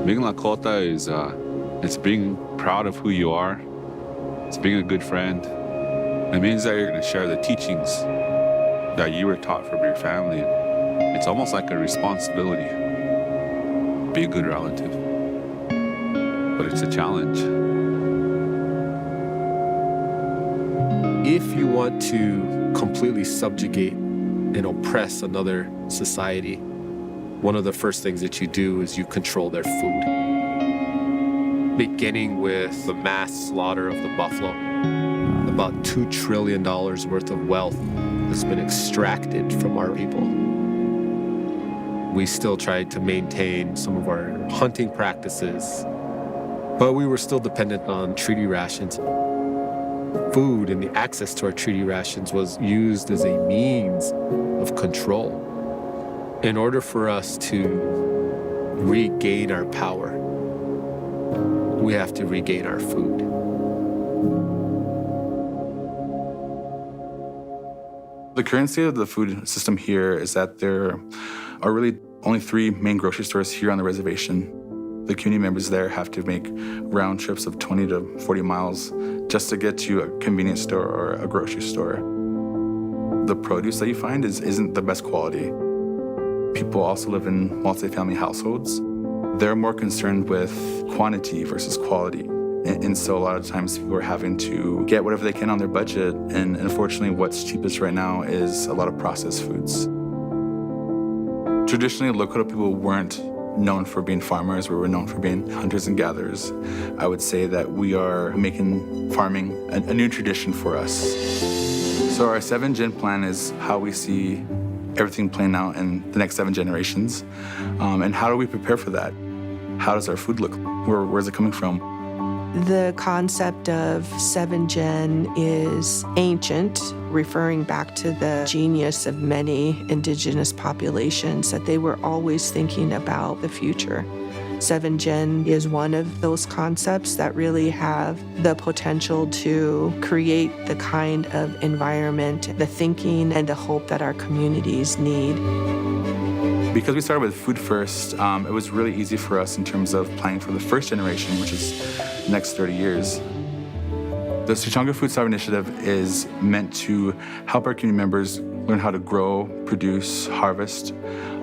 Being Lakota is it's being proud of who you are. It's being a good friend. It means that you're going to share the teachings that you were taught from your family. It's almost like a responsibility. Be a good relative. But it's a challenge. If you want to completely subjugate and oppress another society, one of the first things that you do is you control their food. Beginning with the mass slaughter of the buffalo, about $2 trillion worth of wealth has been extracted from our people. We still tried to maintain some of our hunting practices, but we were still dependent on treaty rations. Food and the access to our treaty rations was used as a means of control. In order for us to regain our power, we have to regain our food. The current state of the food system here is that there are really only 3 main grocery stores here on the reservation. The community members there have to make round trips of 20 to 40 miles just to get to a convenience store or a grocery store. The produce that you find isn't the best quality. People also live in multi-family households. They're more concerned with quantity versus quality. And so a lot of times people are having to get whatever they can on their budget. And unfortunately, what's cheapest right now is a lot of processed foods. Traditionally, Lakota people weren't known for being farmers. We were known for being hunters and gatherers. I would say that we are making farming a new tradition for us. So our 7-gen plan is how we see everything playing out in the next 7 generations. And how do we prepare for that? How does our food look? Where's it coming from? The concept of 7-gen is ancient, referring back to the genius of many indigenous populations, that they were always thinking about the future. 7-gen is one of those concepts that really have the potential to create the kind of environment, the thinking, and the hope that our communities need. Because we started with food first, it was really easy for us in terms of planning for the first generation, which is the next 30 years. The Sichanga Food Sovereign Initiative is meant to help our community members learn how to grow, produce, harvest,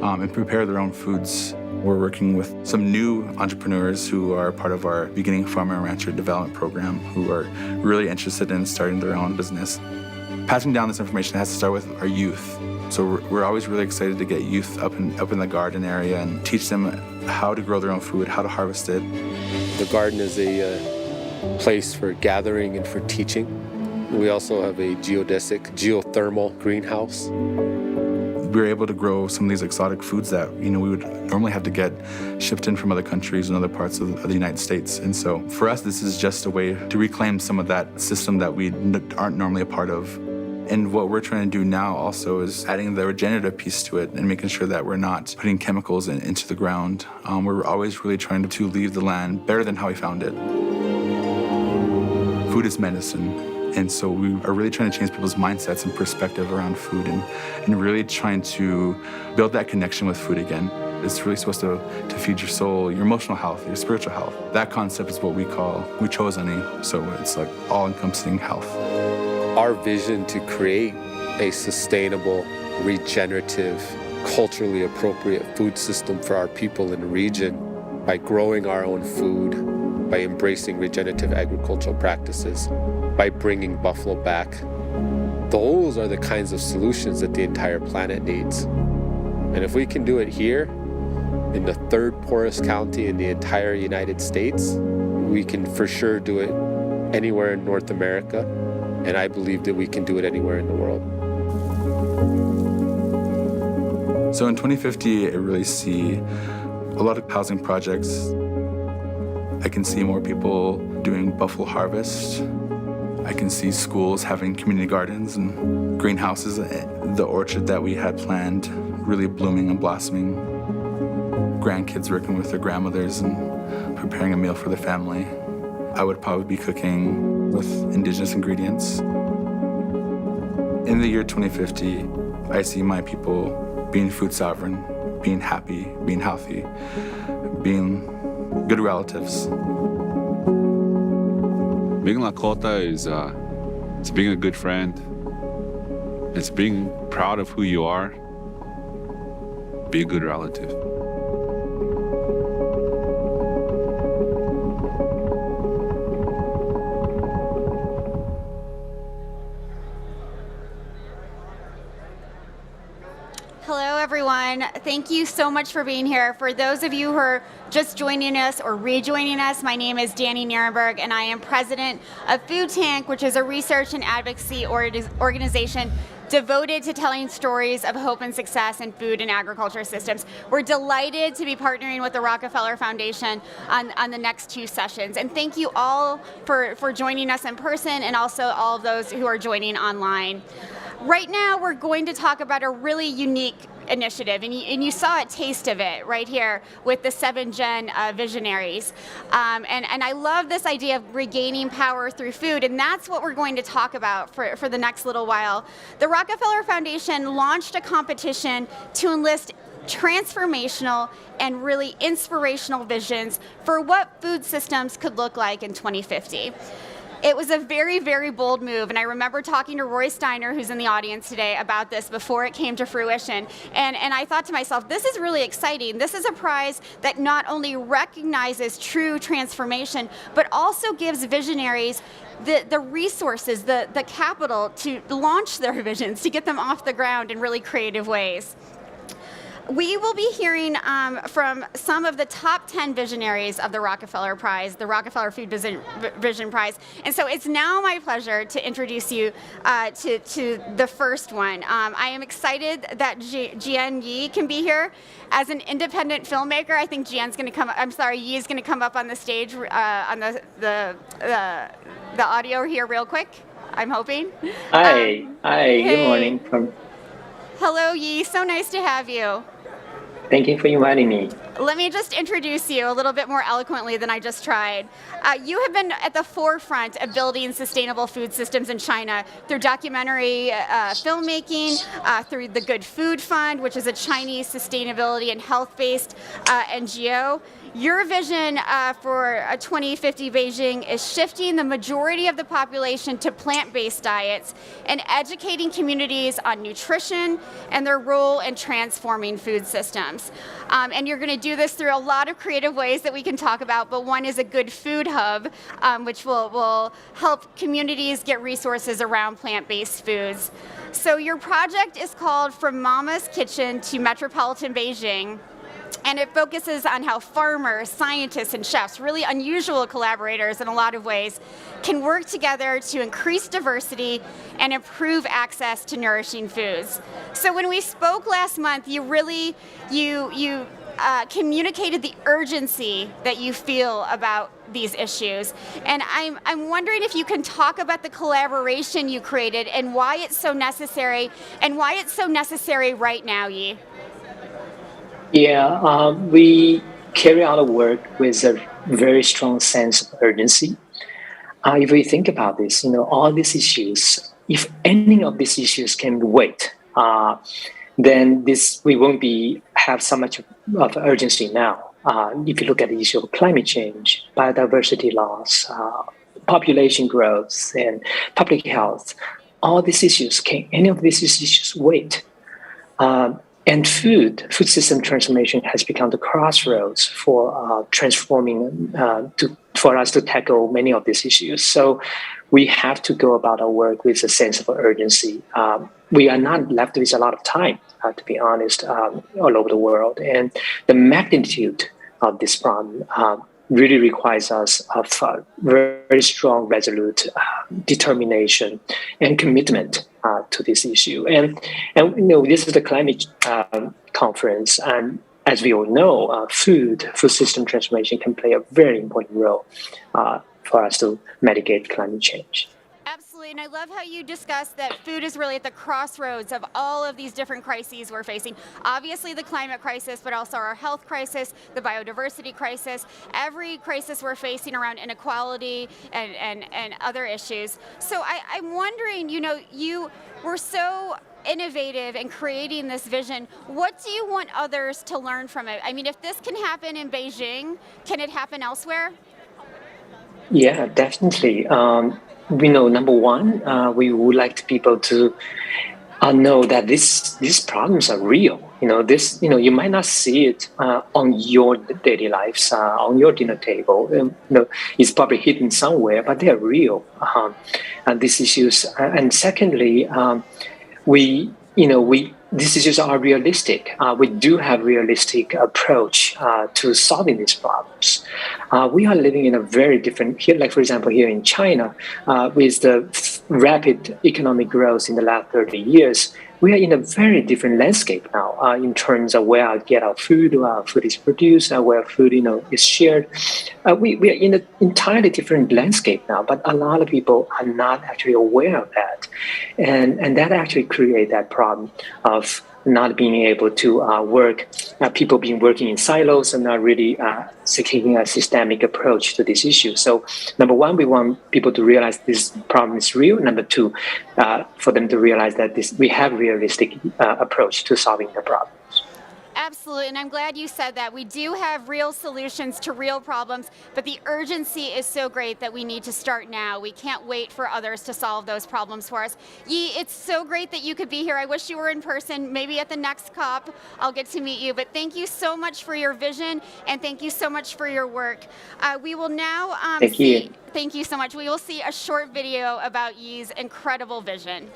and prepare their own foods. We're working with some new entrepreneurs who are part of our Beginning Farmer and Rancher Development Program, who are really interested in starting their own business. Passing down this information has to start with our youth. So we're always really excited to get youth up in the garden area and teach them how to grow their own food, how to harvest it. The garden is a place for gathering and for teaching. We also have a geodesic, geothermal greenhouse. We were able to grow some of these exotic foods that we would normally have to get shipped in from other countries and other parts of the United States. And so for us, this is just a way to reclaim some of that system that we aren't normally a part of. And what we're trying to do now also is adding the regenerative piece to it and making sure that we're not putting chemicals into the ground. We're always really trying to leave the land better than how we found it. Food is medicine. And so we are really trying to change people's mindsets and perspective around food and really trying to build that connection with food again. It's really supposed to feed your soul, your emotional health, your spiritual health. That concept is what we chose any. So it's like all-encompassing health. Our vision to create a sustainable, regenerative, culturally appropriate food system for our people in the region by growing our own food, by embracing regenerative agricultural practices, by bringing buffalo back. Those are the kinds of solutions that the entire planet needs. And if we can do it here, in the 3rd poorest county in the entire United States, we can for sure do it anywhere in North America, and I believe that we can do it anywhere in the world. So in 2050, I really see a lot of housing projects. I can see more people doing buffalo harvest. I can see schools having community gardens and greenhouses. The orchard that we had planned really blooming and blossoming. Grandkids working with their grandmothers and preparing a meal for their family. I would probably be cooking with indigenous ingredients. In the year 2050, I see my people being food sovereign, being happy, being healthy, being good relatives. Being Lakota is it's being a good friend. It's being proud of who you are. Be a good relative. Hello, everyone. Thank you so much for being here. For those of you who are just joining us or rejoining us, my name is Danny Nierenberg, and I am president of Food Tank, which is a research and advocacy organization devoted to telling stories of hope and success in food and agriculture systems. We're delighted to be partnering with the Rockefeller Foundation on the next two sessions. And thank you all for joining us in person, and also all of those who are joining online. Right now, we're going to talk about a really unique initiative, and you saw a taste of it right here with the 7-Gen visionaries. And I love this idea of regaining power through food, and that's what we're going to talk about for the next little while. The Rockefeller Foundation launched a competition to enlist transformational and really inspirational visions for what food systems could look like in 2050. It was a very, very bold move, and I remember talking to Roy Steiner, who's in the audience today, about this before it came to fruition. And I thought to myself, this is really exciting. This is a prize that not only recognizes true transformation, but also gives visionaries the resources, the capital to launch their visions, to get them off the ground in really creative ways. We will be hearing from some of the top 10 visionaries of the Rockefeller Prize, the Rockefeller Food Vision Prize. And so it's now my pleasure to introduce you to the first one. I am excited that Jian Yi can be here. As an independent filmmaker, I think Yi is going to come up on the stage on the audio here real quick, I'm hoping. Hi, good morning. Hello, Yi, so nice to have you. Thank you for inviting me. Let me just introduce you a little bit more eloquently than I just tried. You have been at the forefront of building sustainable food systems in China through documentary filmmaking, through the Good Food Fund, which is a Chinese sustainability and health-based NGO. Your vision for 2050 Beijing is shifting the majority of the population to plant-based diets and educating communities on nutrition and their role in transforming food systems. And you're going to do this through a lot of creative ways that we can talk about, but one is a good food hub, which will help communities get resources around plant-based foods. So your project is called From Mama's Kitchen to Metropolitan Beijing. And it focuses on how farmers, scientists, and chefs, really unusual collaborators in a lot of ways, can work together to increase diversity and improve access to nourishing foods. So when we spoke last month, you communicated the urgency that you feel about these issues. And I'm wondering if you can talk about the collaboration you created and why it's so necessary, right now, Yi. Yeah, we carry out our work with a very strong sense of urgency. If we think about this, all these issues, if any of these issues can wait, then we won't have so much of urgency now. If you look at the issue of climate change, biodiversity loss, population growth, and public health, all these issues, can any of these issues wait? And food system transformation has become the crossroads for transforming, for us to tackle many of these issues. So we have to go about our work with a sense of urgency. We are not left with a lot of time, to be honest, all over the world. And the magnitude of this problem really requires us of very strong, resolute determination and commitment to this issue. And this is the climate conference, and as we all know, food system transformation can play a very important role for us to mitigate climate change. Absolutely, and I love how you discussed that food is really at the crossroads of all of these different crises we're facing. Obviously the climate crisis, but also our health crisis, the biodiversity crisis, every crisis we're facing around inequality and other issues. So I'm wondering, you were so innovative in creating this vision. What do you want others to learn from it? I mean, if this can happen in Beijing, can it happen elsewhere? Yeah, definitely. We know number one, we would like people to know that these problems are real. You might not see it on your daily lives, on your dinner table. It's probably hidden somewhere, but they are real. And these issues. And secondly, these issues are realistic. We do have realistic approach to solving these problems. We are living in a very different here, like for example, here in China, with the rapid economic growth in the last 30 years, we are in a very different landscape now in terms of where I get our food, where our food is produced, where food is shared. We are in an entirely different landscape now, but a lot of people are not actually aware of that, and that actually creates that problem of not being able to work, people being working in silos and not really taking a systemic approach to this issue. So number one, we want people to realize this problem is real. Number two, for them to realize that we have realistic approach to solving the problem. Absolutely, and I'm glad you said that. We do have real solutions to real problems, but the urgency is so great that we need to start now. We can't wait for others to solve those problems for us. Yi, it's so great that you could be here. I wish you were in person. Maybe at the next COP, I'll get to meet you. But thank you so much for your vision, and thank you so much for your work. We will now Thank you. Thank you so much. We will see a short video about Yi's incredible vision.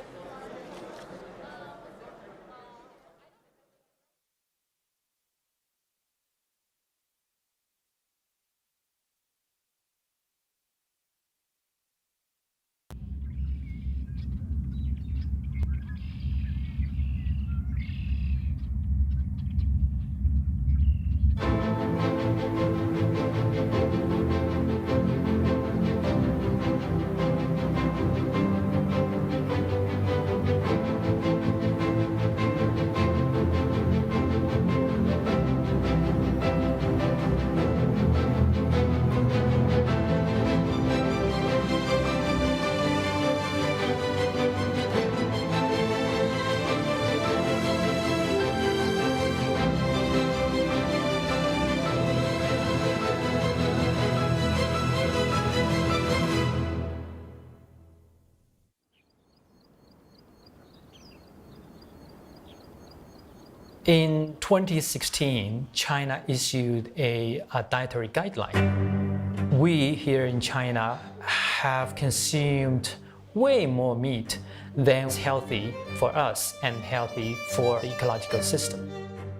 In 2016, China issued a dietary guideline. We here in China have consumed way more meat than is healthy for us and healthy for the ecological system.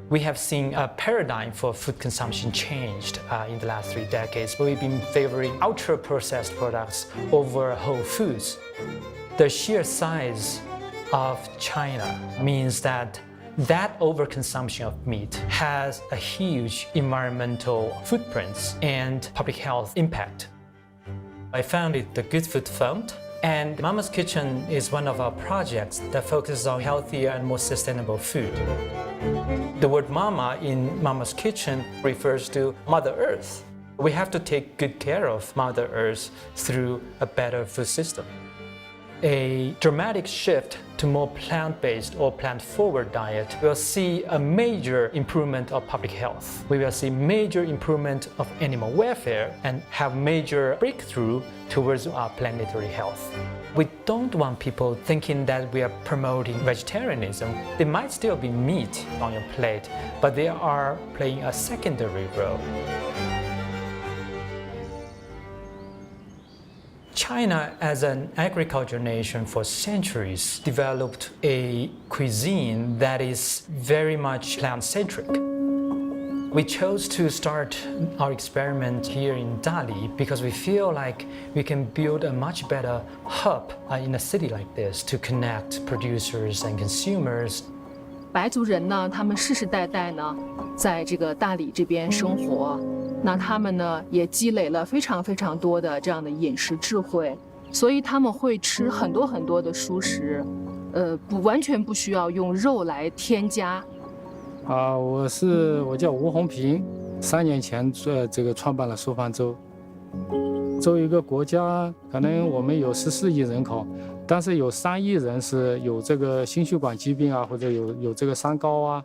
We have seen a paradigm for food consumption changed in the last 3 decades. We've been favoring ultra-processed products over whole foods. The sheer size of China means that overconsumption of meat has a huge environmental footprints and public health impact. I founded the Good Food Fund, and Mama's Kitchen is one of our projects that focuses on healthier and more sustainable food. The word mama in Mama's Kitchen refers to Mother Earth. We have to take good care of Mother Earth through a better food system. A dramatic shift to more plant-based or plant-forward diet will see a major improvement of public health. We will see major improvement of animal welfare and have major breakthrough towards our planetary health. We don't want people thinking that we are promoting vegetarianism. There might still be meat on your plate, but they are playing a secondary role. China, as an agriculture nation for centuries, developed a cuisine that is very much plant-centric. We chose to start our experiment here in Dali because we feel like we can build a much better hub in a city like this to connect producers and consumers. 白族人呢，他们世世代代呢，在这个大理这边生活，那他们呢也积累了非常非常多的这样的饮食智慧，所以他们会吃很多很多的蔬食，完全不需要用肉来添加。我叫吴红平，3年前这个创办了苏方舟。作为一个国家，可能我们有14亿人口，但是有3亿人是有这个心血管疾病啊，或者有这个三高啊。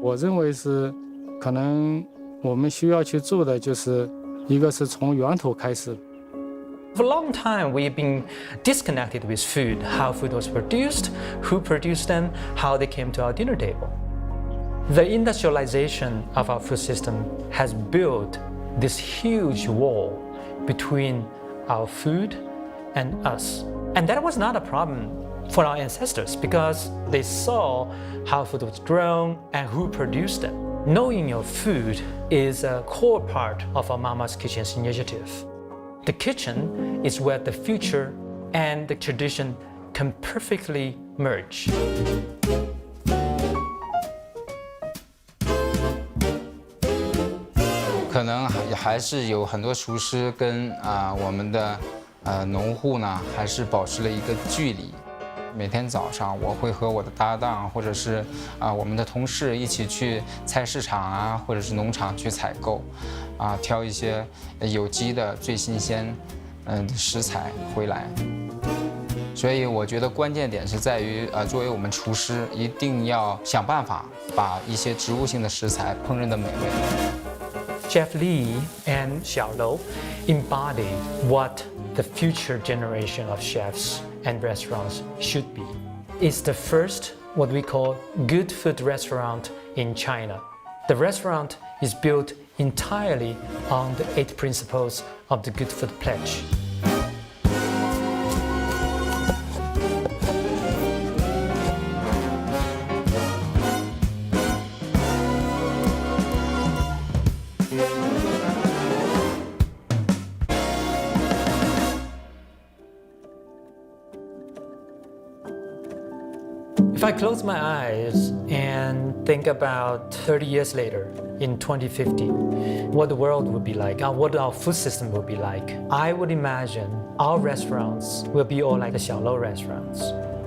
我认为是可能我们需要去做的就是一个是从源头开始。For a long time, we've been disconnected with food, how food was produced, who produced them, how they came to our dinner table. The industrialization of our food system has built this huge wall between our food and us. And that was not a problem for our ancestors because they saw how food was grown and who produced them. Knowing your food is a core part of our Mama's Kitchen's initiative. The kitchen is where the future and the tradition can perfectly merge. 可能还是有很多厨师跟我们的农户呢，还是保持了一个距离。每天早上，我会和我的搭档或者是我们的同事一起去菜市场啊，或者是农场去采购，挑一些有机的最新鲜食材回来。所以我觉得关键点是在于作为我们厨师，一定要想办法把一些植物性的食材烹饪得美味。Chef Li and Xiaolou embody what the future generation of chefs and restaurants should be. It's the first, what we call, good food restaurant in China. The restaurant is built entirely on the 8 principles of the Good Food Pledge. If I close my eyes and think about 30 years later, in 2050, what the world would be like, what our food system would be like, I would imagine our restaurants will be all like the Xiaolou restaurants.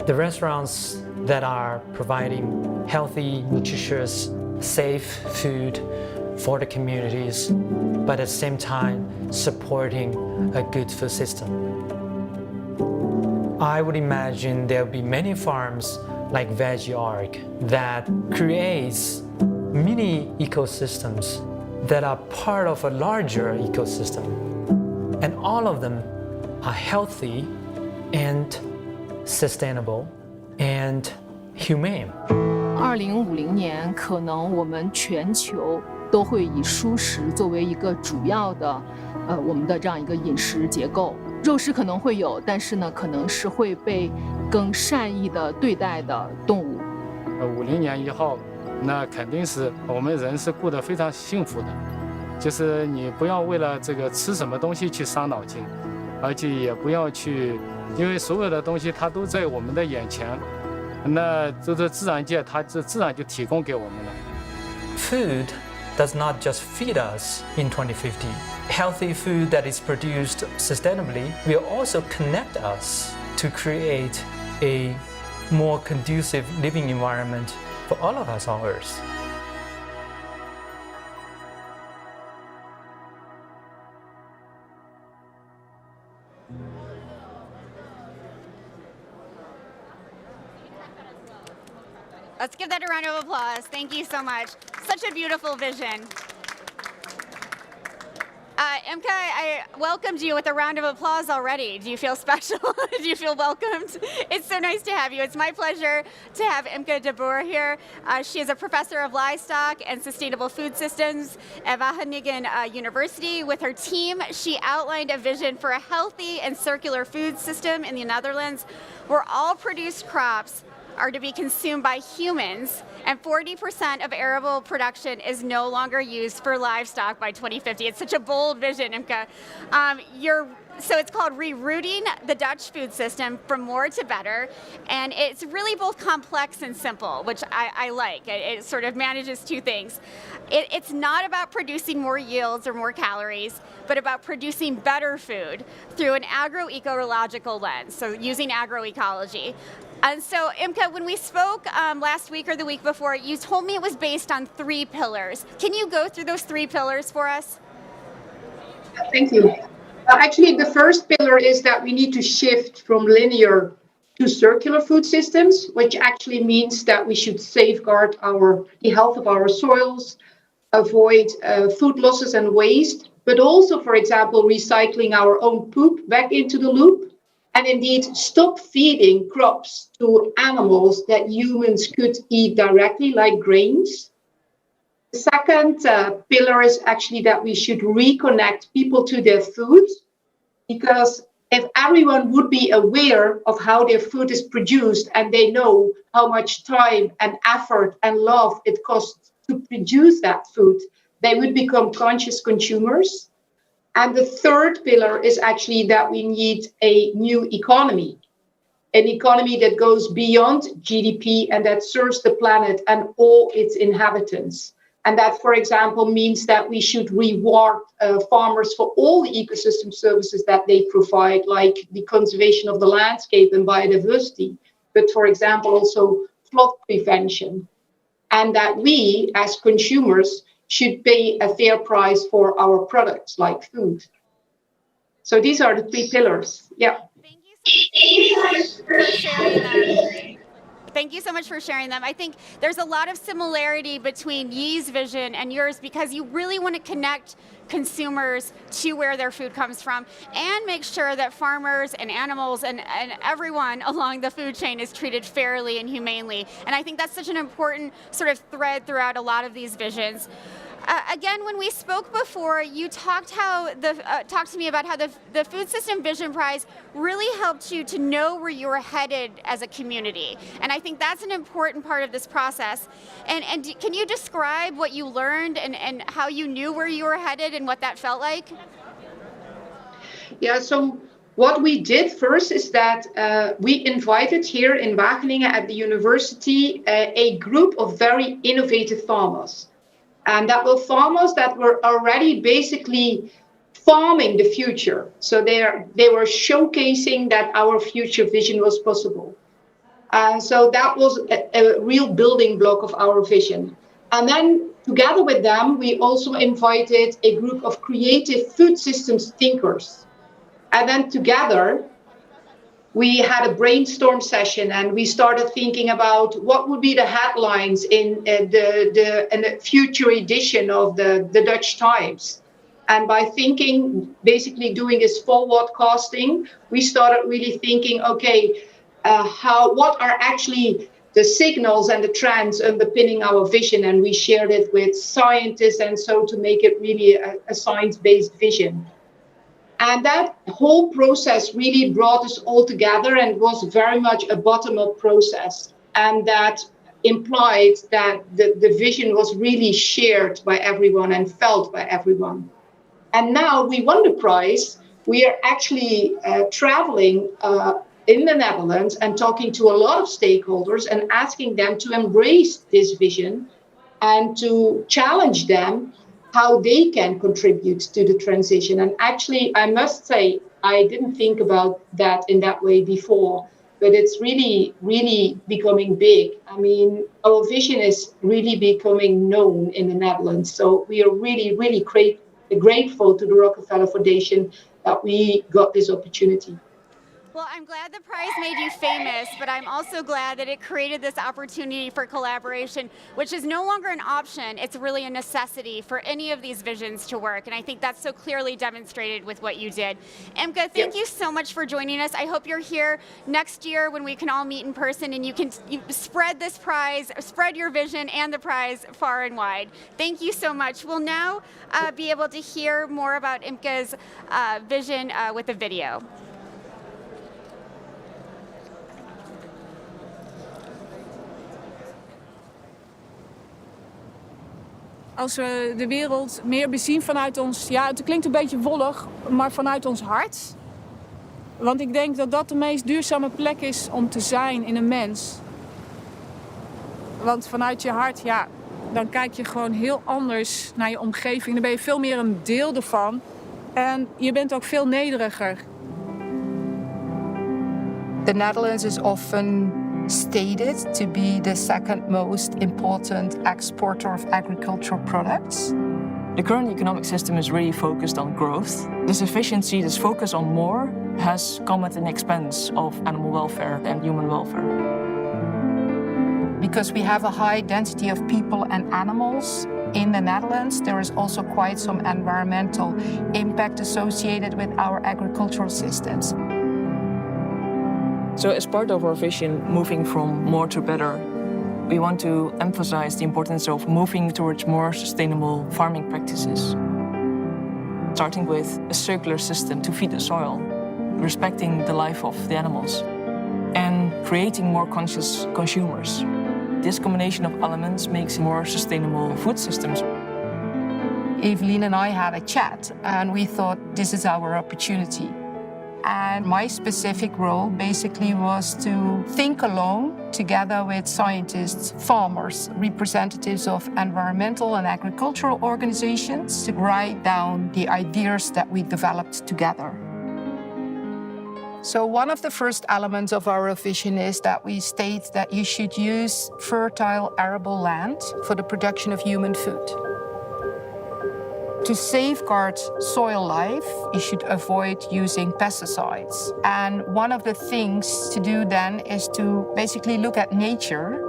The restaurants that are providing healthy, nutritious, safe food for the communities, but at the same time supporting a good food system. I would imagine there will be many farms like VeggieArc that creates mini ecosystems that are part of a larger ecosystem. And all of them are healthy and sustainable and humane. 2050年，可能我们全球都会以蔬食作为一个主要的，我们的这样一个饮食结构。肉食可能会有，但是呢，可能是会被更善意的对待的动物。50年以后，那肯定是我们人是过得非常幸福的，就是你不要为了这个吃什么东西去伤脑筋，而且也不要去，因为所有的东西它都在我们的眼前，那这个自然界它自然就提供给我们了。Food does not just feed us in 2050. Healthy food that is produced sustainably will also connect us to create a more conducive living environment for all of us on Earth. Let's give that a round of applause. Thank you so much. Such a beautiful vision. Imke, I welcomed you with a round of applause already. Do you feel special? Do you feel welcomed? It's so nice to have you. It's my pleasure to have Imke de Boer here. She is a professor of livestock and sustainable food systems at Wageningen University. With her team, she outlined a vision for a healthy and circular food system in the Netherlands where all produced crops are to be consumed by humans, and 40% of arable production is no longer used for livestock by 2050. It's such a bold vision, Imke. So it's called Rerouting the Dutch Food System from More to Better, and it's really both complex and simple, which I like. It sort of manages two things. It's not about producing more yields or more calories, but about producing better food through an agroecological lens, so using agroecology. And so, Imke, when we spoke last week or the week before, you told me it was based on 3 pillars. Can you go through those 3 pillars for us? Thank you. Actually, the first pillar is that we need to shift from linear to circular food systems, which actually means that we should safeguard the health of our soils, avoid food losses and waste, but also, for example, recycling our own poop back into the loop, and indeed stop feeding crops to animals that humans could eat directly, like grains. The second pillar is actually that we should reconnect people to their food, because if everyone would be aware of how their food is produced and they know how much time and effort and love it costs to produce that food, they would become conscious consumers. And the third pillar is actually that we need a new economy, an economy that goes beyond GDP and that serves the planet and all its inhabitants. And that, for example, means that we should reward farmers for all the ecosystem services that they provide, like the conservation of the landscape and biodiversity, but, for example, also flood prevention. And that we, as consumers, should pay a fair price for our products, like food. So these are the 3 pillars. Yeah. Thank you so much for sharing them. I think there's a lot of similarity between Yi's vision and yours, because you really want to connect consumers to where their food comes from and make sure that farmers and animals and everyone along the food chain is treated fairly and humanely. And I think that's such an important sort of thread throughout a lot of these visions. Again, when we spoke before, you talked to me about how the Food System Vision Prize really helped you to know where you were headed as a community. And I think that's an important part of this process. And can you describe what you learned and how you knew where you were headed and what that felt like? Yeah, so what we did first is that we invited here in Wageningen at the university a group of very innovative farmers. And that were farmers that were already basically farming the future. So they were showcasing that our future vision was possible. So that was a real building block of our vision. And then together with them, we also invited a group of creative food systems thinkers. And then together, we had a brainstorm session and we started thinking about what would be the headlines in the future edition of the Dutch Times. And by thinking, basically doing this forward casting, we started really thinking, okay, what are actually the signals and the trends underpinning our vision? And we shared it with scientists, and so to make it really a science-based vision. And that whole process really brought us all together and was very much a bottom-up process. And that implied that the vision was really shared by everyone and felt by everyone. And now we won the prize. We are actually traveling in the Netherlands and talking to a lot of stakeholders and asking them to embrace this vision and to challenge them how they can contribute to the transition. And actually, I must say, I didn't think about that in that way before, but it's really, really becoming big. I mean, our vision is really becoming known in the Netherlands. So we are really, really grateful to the Rockefeller Foundation that we got this opportunity. Well, I'm glad the prize made you famous, but I'm also glad that it created this opportunity for collaboration, which is no longer an option. It's really a necessity for any of these visions to work. And I think that's so clearly demonstrated with what you did. Imke, thank you so much for joining us. I hope you're here next year when we can all meet in person and you spread this prize, spread your vision and the prize far and wide. Thank you so much. We'll now be able to hear more about Imke's vision with a video. Als we de wereld meer bezien vanuit ons, ja, het klinkt een beetje wollig, maar vanuit ons hart. Want ik denk dat dat de meest duurzame plek is om te zijn in een mens. Want vanuit je hart, ja, dan kijk je gewoon heel anders naar je omgeving. Dan ben je veel meer een deel ervan. En je bent ook veel nederiger. The Netherlands is often stated to be the second most important exporter of agricultural products. The current economic system is really focused on growth. This efficiency, this focus on more, has come at an expense of animal welfare and human welfare. Because we have a high density of people and animals in the Netherlands, there is also quite some environmental impact associated with our agricultural systems. So as part of our vision, moving from more to better, we want to emphasize the importance of moving towards more sustainable farming practices. Starting with a circular system to feed the soil, respecting the life of the animals, and creating more conscious consumers. This combination of elements makes more sustainable food systems. Evelien and I had a chat and we thought this is our opportunity. And my specific role basically was to think along together with scientists, farmers, representatives of environmental and agricultural organizations to write down the ideas that we developed together. So one of the first elements of our vision is that we state that you should use fertile arable land for the production of human food. To safeguard soil life, you should avoid using pesticides. And one of the things to do then is to basically look at nature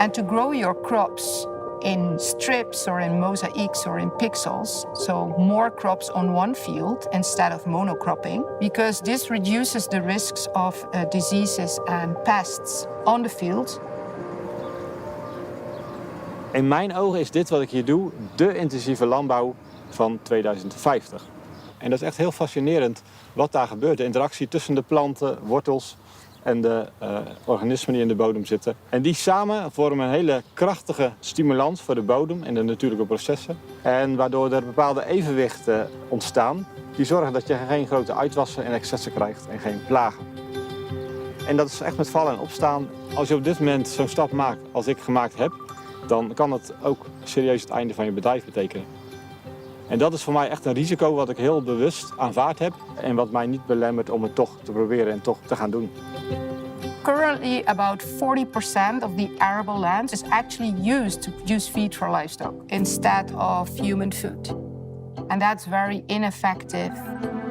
and to grow your crops in strips or in mosaics or in pixels, so more crops on one field instead of monocropping, because this reduces the risks of diseases and pests on the field. In mijn ogen is dit wat ik hier doe de intensieve landbouw van 2050. En dat is echt heel fascinerend wat daar gebeurt. De interactie tussen de planten, wortels en de organismen die in de bodem zitten. En die samen vormen een hele krachtige stimulans voor de bodem en de natuurlijke processen. En waardoor er bepaalde evenwichten ontstaan die zorgen dat je geen grote uitwassen en excessen krijgt en geen plagen. En dat is echt met vallen en opstaan. Als je op dit moment zo'n stap maakt als ik gemaakt heb, dan kan het ook serieus het einde van je bedrijf betekenen. En dat is voor mij echt een risico wat ik heel bewust aanvaard heb en wat mij niet belemmert om het toch te proberen en toch te gaan doen. Currently, about 40% of the arable land is actually used to produce feed for livestock instead of human food. And that's very ineffective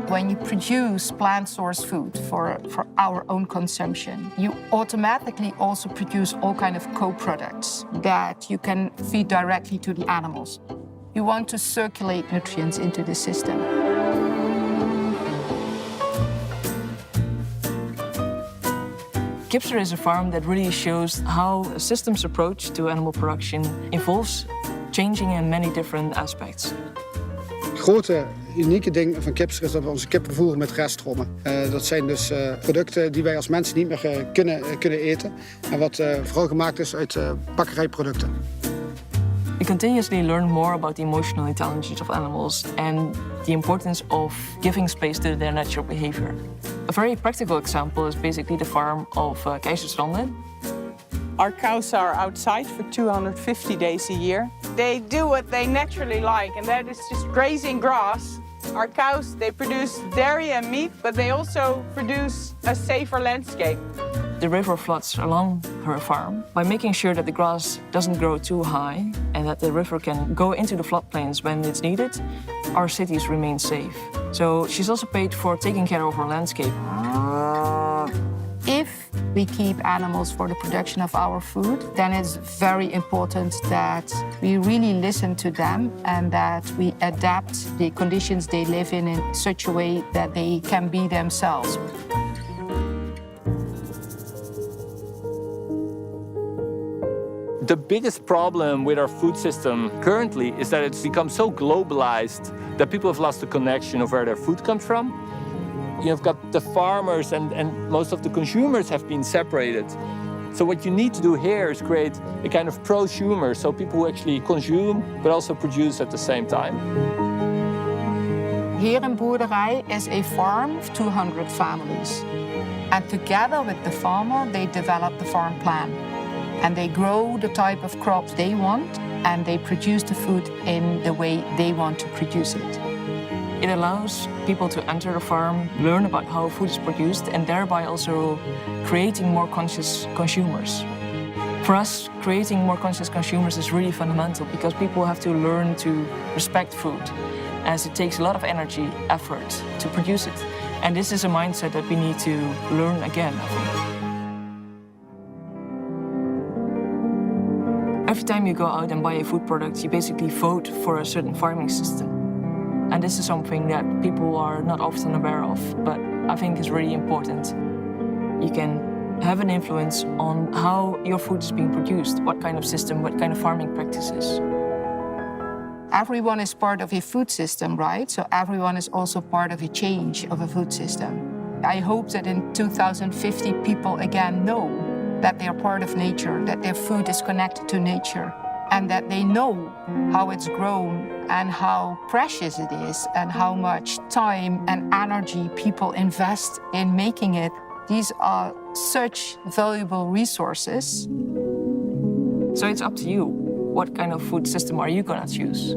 when you produce plant-source food for our own consumption. You automatically also produce all kind of co-products that you can feed directly to the animals. You want to circulate nutrients into the system. Kipster is a farm that really shows how a systems approach to animal production involves changing in many different aspects. Het grote, unieke ding van Kipster is dat we onze kippen voeren met restrommen. Dat zijn dus producten die wij als mensen niet meer kunnen eten. En wat vooral gemaakt is uit bakkerijproducten. We continuously learn more about the emotional intelligence of animals and the importance of giving space to their natural behavior. A very practical example is basically the farm of Keizerstranden. Our cows are outside for 250 days a year. They do what they naturally like, and that is just grazing grass. Our cows, they produce dairy and meat, but they also produce a safer landscape. The river floods along her farm. By making sure that the grass doesn't grow too high and that the river can go into the floodplains when it's needed, our cities remain safe. So she's also paid for taking care of her landscape. If we keep animals for the production of our food, then it's very important that we really listen to them and that we adapt the conditions they live in such a way that they can be themselves. The biggest problem with our food system currently is that it's become so globalized that people have lost the connection of where their food comes from. You've got the farmers and most of the consumers have been separated. So what you need to do here is create a kind of prosumer, so people who actually consume but also produce at the same time. Herenboerderij is a farm of 200 families. And together with the farmer, they develop the farm plan. And they grow the type of crops they want, and they produce the food in the way they want to produce it. It allows people to enter the farm, learn about how food is produced, and thereby also creating more conscious consumers. For us, creating more conscious consumers is really fundamental because people have to learn to respect food, as it takes a lot of energy, effort to produce it. And this is a mindset that we need to learn again, I think. Every time you go out and buy a food product, you basically vote for a certain farming system. And this is something that people are not often aware of, but I think is really important. You can have an influence on how your food is being produced, what kind of system, what kind of farming practices. Everyone is part of a food system, right? So everyone is also part of a change of a food system. I hope that in 2050 people again know that they are part of nature, that their food is connected to nature, and that they know how it's grown and how precious it is and how much time and energy people invest in making it. These are such valuable resources. So it's up to you. What kind of food system are you gonna choose?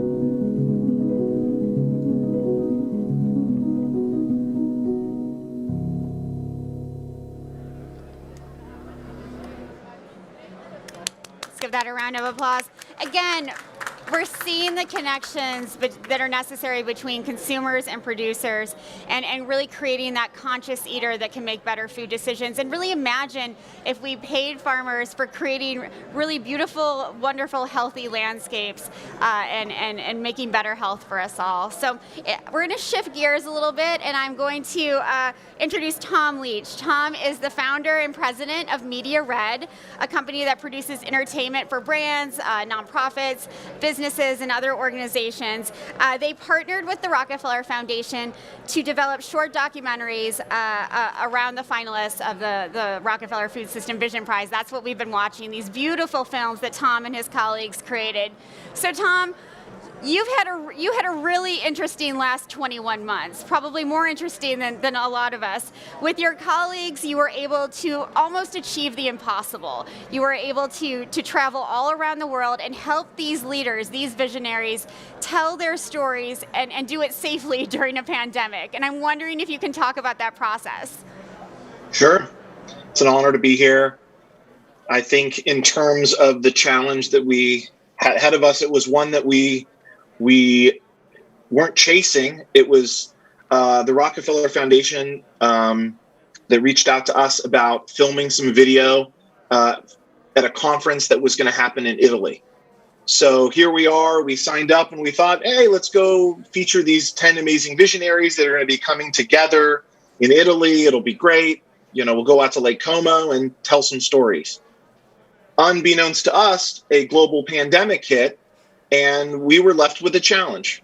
Let's give that a round of applause. Again, we're seeing the connections that are necessary between consumers and producers and really creating that conscious eater that can make better food decisions. And really imagine if we paid farmers for creating really beautiful, wonderful, healthy landscapes and making better health for us all. So we're going to shift gears a little bit, and I'm going to introduce Tom Leach. Tom is the founder and president of Media Red, a company that produces entertainment for brands, nonprofits, businesses, and other organizations. They partnered with the Rockefeller Foundation to develop short documentaries around the finalists of the Rockefeller Food System Vision Prize. That's what we've been watching, these beautiful films that Tom and his colleagues created. So Tom, you had a really interesting last 21 months, probably more interesting than a lot of us. With your colleagues, you were able to almost achieve the impossible. You were able to travel all around the world and help these leaders, these visionaries, tell their stories and do it safely during a pandemic. And I'm wondering if you can talk about that process. Sure. It's an honor to be here. I think in terms of the challenge that we had ahead of us, it was one that we weren't chasing. It was the Rockefeller Foundation that reached out to us about filming some video at a conference that was going to happen in Italy. So here we are, we signed up and we thought, hey, let's go feature these 10 amazing visionaries that are going to be coming together in Italy. It'll be great. You know, we'll go out to Lake Como and tell some stories. Unbeknownst to us, a global pandemic hit, and we were left with a challenge.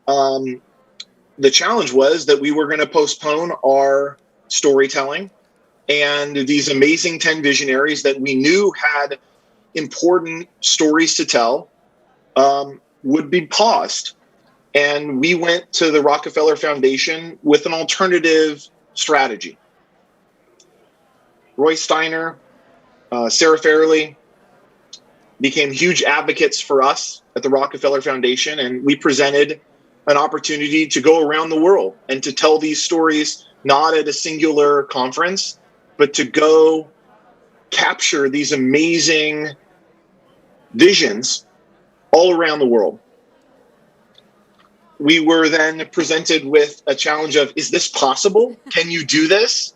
The challenge was that we were going to postpone our storytelling, and these amazing 10 visionaries that we knew had important stories to tell would be paused. And we went to the Rockefeller Foundation with an alternative strategy. Roy Steiner, Sarah Fairley became huge advocates for us at the Rockefeller Foundation, and we presented an opportunity to go around the world and to tell these stories, not at a singular conference, but to go capture these amazing visions all around the world. We were then presented with a challenge of, is this possible? Can you do this?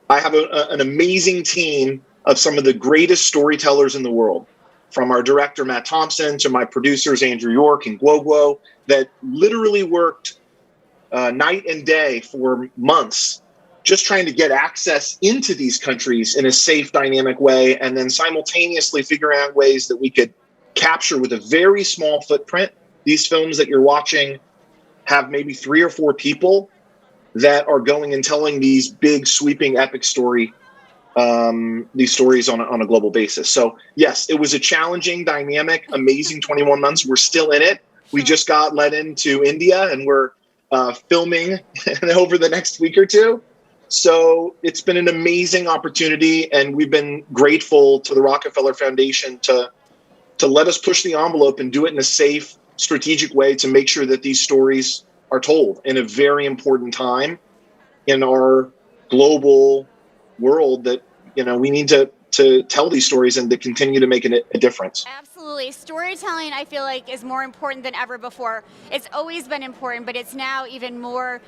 I have an amazing team of some of the greatest storytellers in the world, from our director, Matt Thompson, to my producers, Andrew York and Guo, that literally worked night and day for months, just trying to get access into these countries in a safe, dynamic way, and then simultaneously figure out ways that we could capture with a very small footprint. These films that you're watching have maybe 3 or 4 people that are going and telling these big, sweeping, epic these stories on a global basis. So yes, it was a challenging, dynamic, amazing 21 months. We're still in it. We just got let into India, and we're filming over the next week or two. So it's been an amazing opportunity, and we've been grateful to the Rockefeller Foundation to let us push the envelope and do it in a safe, strategic way to make sure that these stories are told in a very important time in our global world that, you know, we need to to tell these stories and to continue to make a difference. Absolutely. Storytelling, I feel like, is more important than ever before. It's always been important, but it's now even more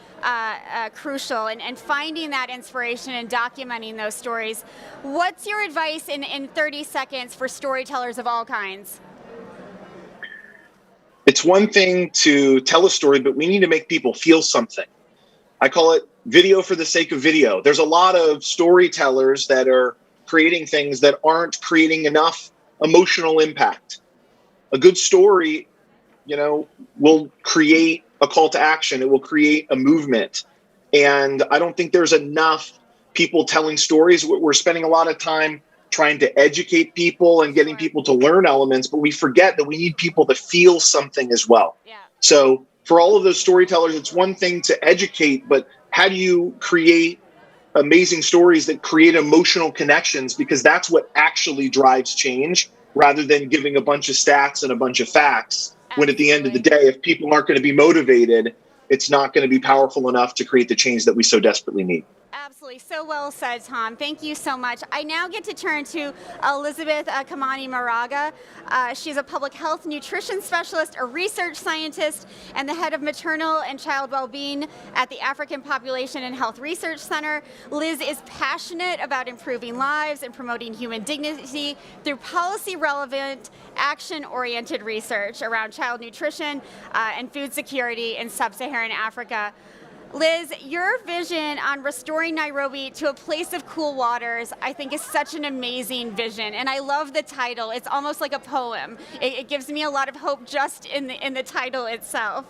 crucial. And finding that inspiration and documenting those stories. What's your advice in 30 seconds for storytellers of all kinds? It's one thing to tell a story, but we need to make people feel something. I call it video for the sake of video. There's a lot of storytellers that are creating things that aren't creating enough emotional impact. A good story, will create a call to action. It will create a movement. And I don't think there's enough people telling stories. We're spending a lot of time trying to educate people and getting people to learn elements, but we forget that we need people to feel something as well. Yeah. So for all of those storytellers, it's one thing to educate, but how do you create amazing stories that create emotional connections? Because that's what actually drives change, rather than giving a bunch of stats and a bunch of facts. When at the end of the day, if people aren't going to be motivated, it's not going to be powerful enough to create the change that we so desperately need. Absolutely. So well said, Tom. Thank you so much. I now get to turn to Elizabeth Kamani Maraga. She's a public health nutrition specialist, a research scientist, and the head of maternal and child well-being at the African Population and Health Research Center. Liz is passionate about improving lives and promoting human dignity through policy-relevant, action-oriented research around child nutrition and food security in sub-Saharan Africa. Liz, your vision on restoring Nairobi to a place of cool waters, I think, is such an amazing vision. And I love the title. It's almost like a poem. It gives me a lot of hope just in the title itself.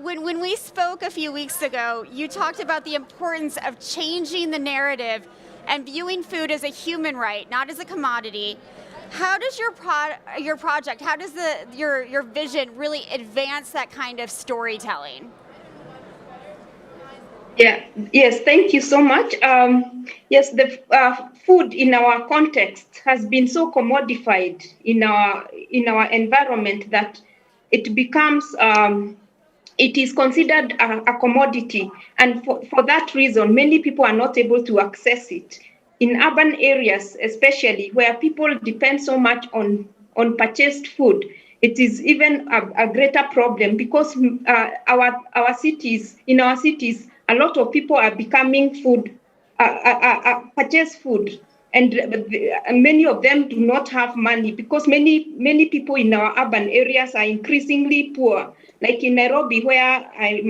When we spoke a few weeks ago, you talked about the importance of changing the narrative and viewing food as a human right, not as a commodity. How does your project, how does your vision really advance that kind of storytelling? Yes, thank you so much. Yes, the food in our context has been so commodified in our environment that it becomes it is considered a commodity, and for that reason, many people are not able to access it. In urban areas, especially where people depend so much on purchased food, it is even a greater problem because our cities, a lot of people are becoming purchase food, and many of them do not have money because many people in our urban areas are increasingly poor. Like in Nairobi, where I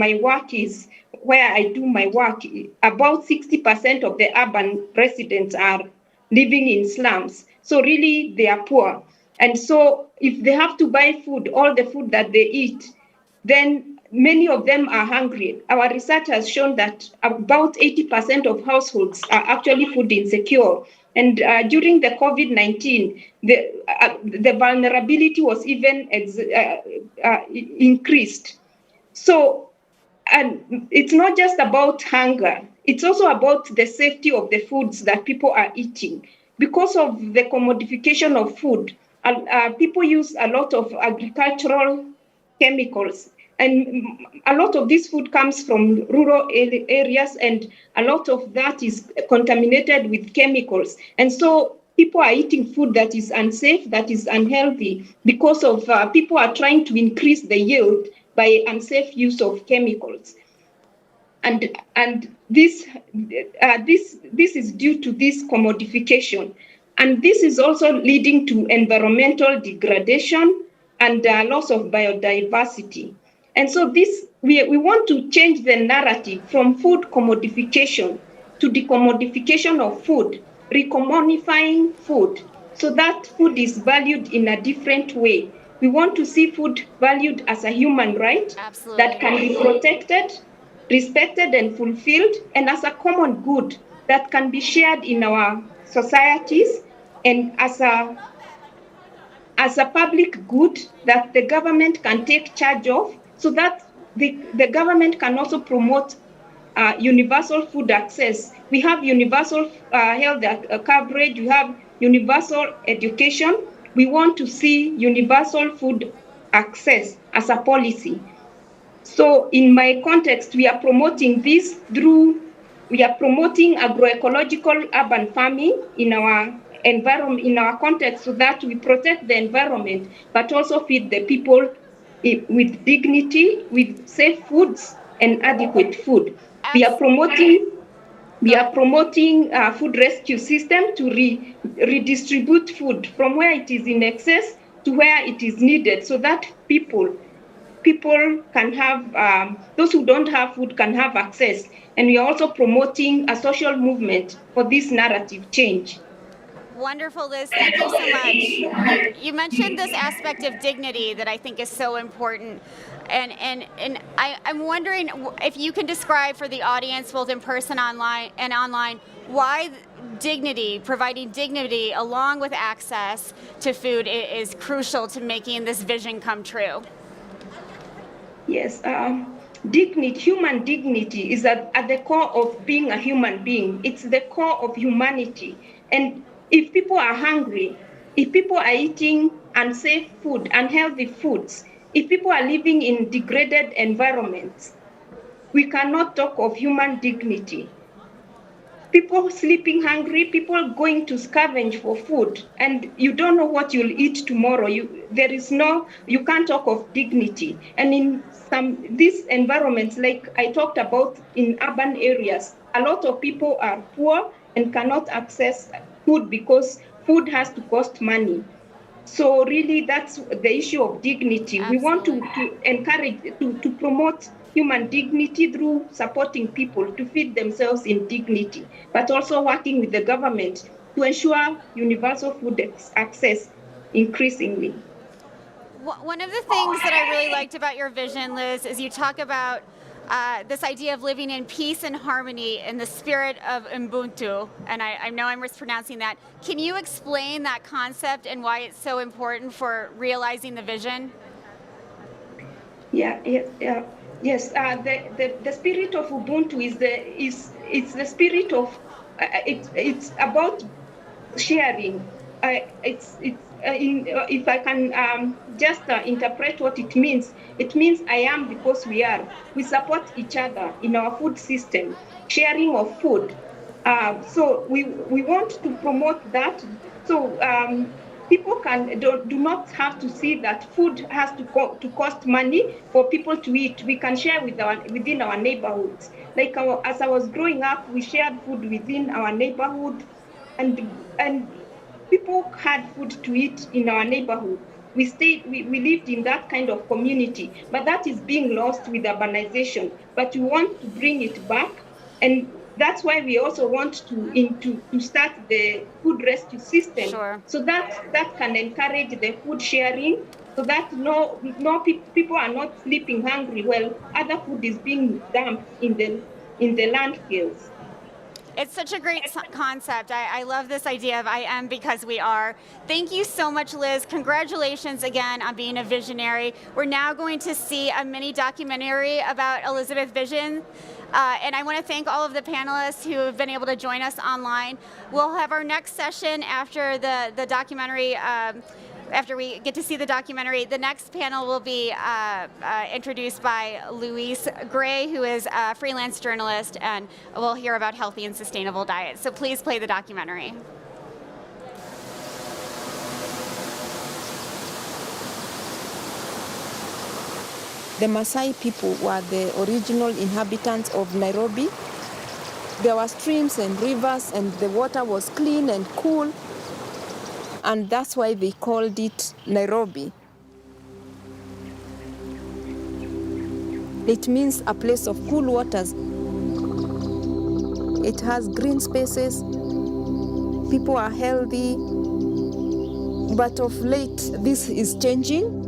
do my work, about 60% of the urban residents are living in slums. So really, they are poor. And so if they have to buy food, all the food that they eat, then many of them are hungry. Our research has shown that about 80% of households are actually food insecure. And during the COVID-19, the vulnerability was even increased. So, and it's not just about hunger. It's also about the safety of the foods that people are eating. Because of the commodification of food, people use a lot of agricultural chemicals. And a lot of this food comes from rural areas, and a lot of that is contaminated with chemicals. And so people are eating food that is unsafe, that is unhealthy, because of people are trying to increase the yield by unsafe use of chemicals. And this is due to this commodification. And this is also leading to environmental degradation and loss of biodiversity. And so we want to change the narrative from food commodification to decommodification of food, recommodifying food, so that food is valued in a different way. We want to see food valued as a human right. Absolutely. That can be protected, respected, and fulfilled, and as a common good that can be shared in our societies, and as a public good that the government can take charge of, so that the government can also promote universal food access. We have universal health coverage, we have universal education. We want to see universal food access as a policy. So in my context, we are promoting this we are promoting agroecological urban farming in our environment in our context so that we protect the environment, but also feed the people with dignity, with safe foods and adequate food. We are promoting food rescue system to redistribute food from where it is in excess to where it is needed, so that people can have, those who don't have food can have access. And we are also promoting a social movement for this narrative change. Wonderful, Liz. Thank you so much. You mentioned this aspect of dignity that I think is so important. And I'm wondering if you can describe for the audience, both in person and online, why dignity, providing dignity along with access to food is crucial to making this vision come true. Yes, dignity, human dignity is at the core of being a human being. It's the core of humanity. And if people are hungry, if people are eating unsafe food, unhealthy foods, if people are living in degraded environments, we cannot talk of human dignity. People sleeping hungry, people going to scavenge for food, and you don't know what you'll eat tomorrow. You can't talk of dignity. And in these environments, like I talked about in urban areas, a lot of people are poor and cannot access food because food has to cost money. So really, that's the issue of dignity. Absolutely. We want to encourage, to promote human dignity through supporting people to feed themselves in dignity, but also working with the government to ensure universal food access increasingly. One of the things that I really liked about your vision, Liz, is you talk about this idea of living in peace and harmony in the spirit of Ubuntu, and I know I'm mispronouncing that. Can you explain that concept and why it's so important for realizing the vision? Yes. The spirit of Ubuntu is the spirit of it's about sharing. If I can just interpret what it means I am because we are. We support each other in our food system, sharing of food. So we want to promote that. So people do not have to see that food has to cost money for people to eat. We can share within our neighborhoods. Like as I was growing up, we shared food within our neighborhood, and people had food to eat in our neighborhood. We lived in that kind of community, but that is being lost with urbanization. But we want to bring it back, and that's why we also want to start the food rescue system. Sure. So that can encourage the food sharing, so that people are not sleeping hungry while other food is being dumped in the landfills. It's such a great concept. I love this idea of I am because we are. Thank you so much, Liz. Congratulations again on being a visionary. We're now going to see a mini documentary about Elizabeth Vision. And I want to thank all of the panelists who have been able to join us online. We'll have our next session after the documentary. After we get to see the documentary, the next panel will be introduced by Louise Gray, who is a freelance journalist, and we'll hear about healthy and sustainable diets. So please play the documentary. The Maasai people were the original inhabitants of Nairobi. There were streams and rivers, and the water was clean and cool. And that's why they called it Nairobi. It means a place of cool waters. It has green spaces. People are healthy. But of late, this is changing.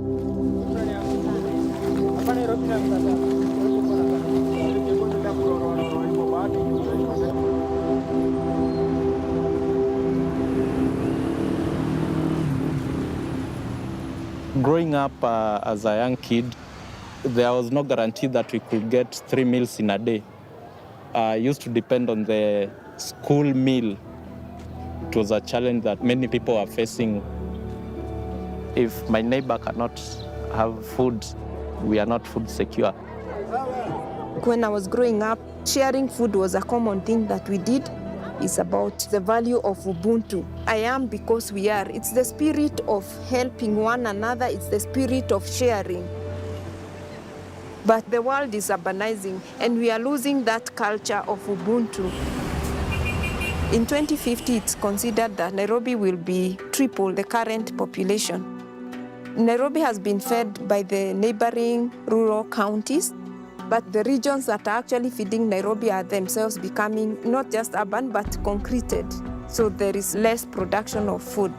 Growing up as a young kid, there was no guarantee that we could get 3 meals in a day. I used to depend on the school meal. It was a challenge that many people are facing. If my neighbor cannot have food, we are not food secure. When I was growing up, sharing food was a common thing that we did. is about the value of Ubuntu. I am because we are. It's the spirit of helping one another. It's the spirit of sharing. But the world is urbanizing, and we are losing that culture of Ubuntu. In 2050, it's considered that Nairobi will be triple the current population. Nairobi has been fed by the neighboring rural counties, but the regions that are actually feeding Nairobi are themselves becoming not just urban, but concreted. So there is less production of food.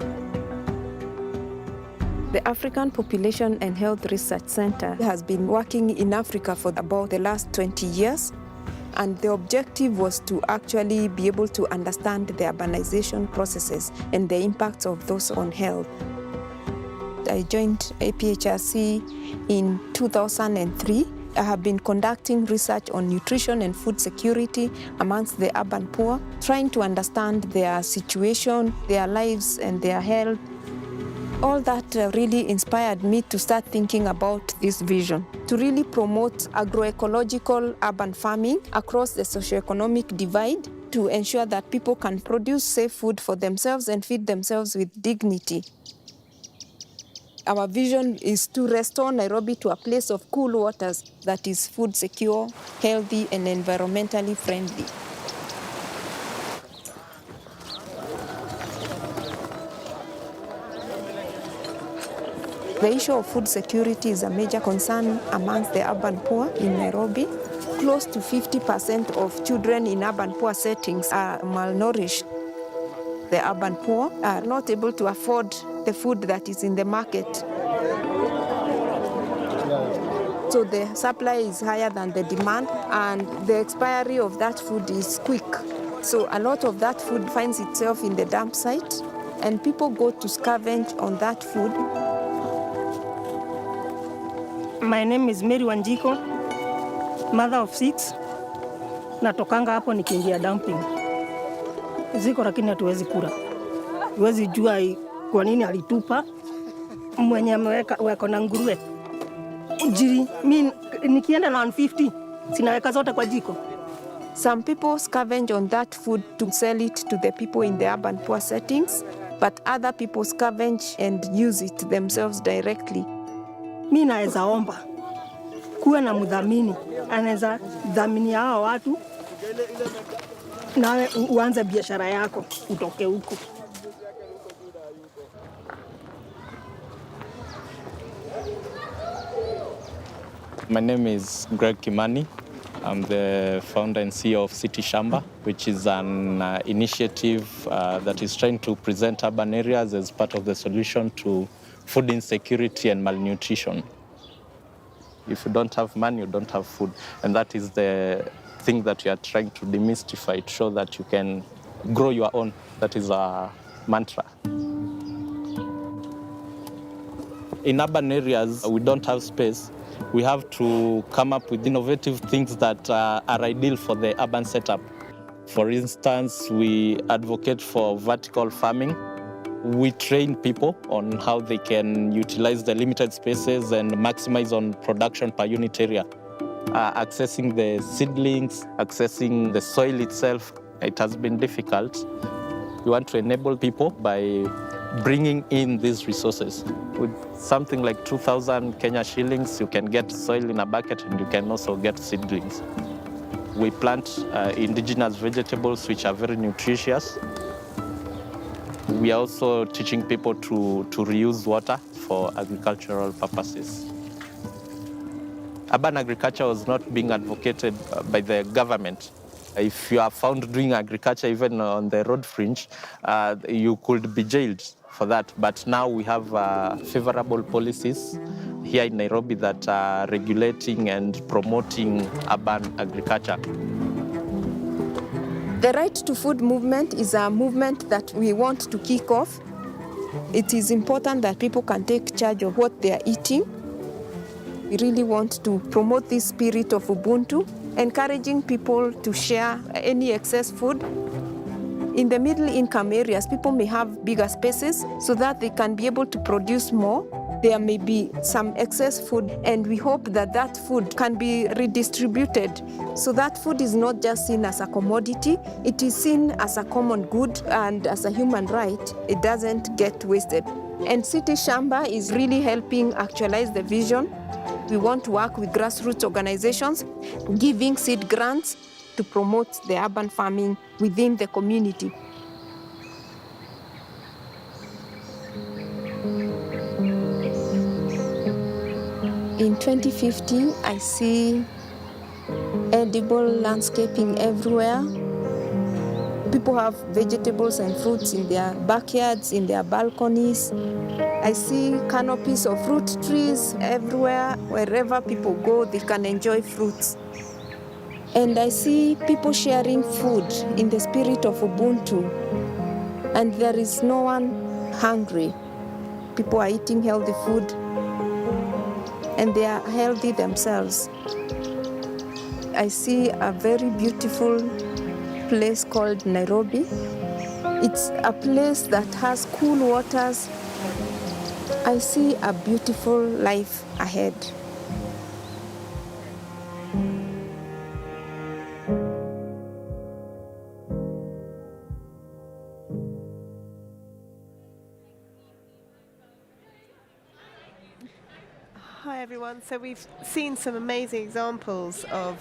The African Population and Health Research Center has been working in Africa for about the last 20 years. And the objective was to actually be able to understand the urbanization processes and the impacts of those on health. I joined APHRC in 2003. I have been conducting research on nutrition and food security amongst the urban poor, trying to understand their situation, their lives, and their health. All that really inspired me to start thinking about this vision, to really promote agroecological urban farming across the socioeconomic divide, to ensure that people can produce safe food for themselves and feed themselves with dignity. Our vision is to restore Nairobi to a place of cool waters that is food secure, healthy, and environmentally friendly. The issue of food security is a major concern amongst the urban poor in Nairobi. Close to 50% of children in urban poor settings are malnourished. The urban poor are not able to afford the food that is in the market. So the supply is higher than the demand, and the expiry of that food is quick. So a lot of that food finds itself in the dump site, and people go to scavenge on that food. My name is Mary Wanjiko, mother of 6. Natokanga hapo nikiingia dumping. Ziko lakini hatuwezi kula. Huwezi jua kwa nini alitupa. Mwenye ameweka wako na nguruwe. Jiri, mimi nikienda na 150, sinaweka zote kwa jiko. Some people scavenge on that food to sell it to the people in the urban poor settings, but other people scavenge and use it themselves directly. Mimi naweza omba kuwe na mdhamini, anaweza dhamini hao watu, nawe uanze biashara yako utoke huko. My name is Greg Kimani. I'm the founder and CEO of City Shamba, which is an initiative that is trying to present urban areas as part of the solution to food insecurity and malnutrition. If you don't have money, you don't have food. And that is the thing that we are trying to demystify, to show that you can grow your own. That is our mantra. In urban areas, we don't have space. We have to come up with innovative things that are ideal for the urban setup. For instance, we advocate for vertical farming. We train people on how they can utilize the limited spaces and maximize on production per unit area. Accessing the seedlings, accessing the soil itself, it has been difficult. We want to enable people by bringing in these resources. With something like 2,000 Kenya shillings, you can get soil in a bucket and you can also get seedlings. We plant indigenous vegetables which are very nutritious. We are also teaching people to reuse water for agricultural purposes. Urban agriculture was not being advocated by the government. If you are found doing agriculture even on the road fringe, you could be jailed for that. But now we have favorable policies here in Nairobi that are regulating and promoting urban agriculture. The Right to Food movement is a movement that we want to kick off. It is important that people can take charge of what they are eating. We really want to promote this spirit of Ubuntu, encouraging people to share any excess food. In the middle income areas, people may have bigger spaces so that they can be able to produce more. there may be some excess food, and we hope that that food can be redistributed. So that food is not just seen as a commodity, it is seen as a common good and as a human right. It doesn't get wasted. And City Shamba is really helping actualize the vision. We want to work with grassroots organizations, giving seed grants to promote the urban farming within the community. In 2050, I see edible landscaping everywhere. People have vegetables and fruits in their backyards, in their balconies. I see canopies of fruit trees everywhere. Wherever people go, they can enjoy fruits. And I see people sharing food in the spirit of Ubuntu. And there is no one hungry. People are eating healthy food, and they are healthy themselves. I see a very beautiful place called Nairobi. It's a place that has cool waters. I see a beautiful life ahead. Hi everyone. So we've seen some amazing examples of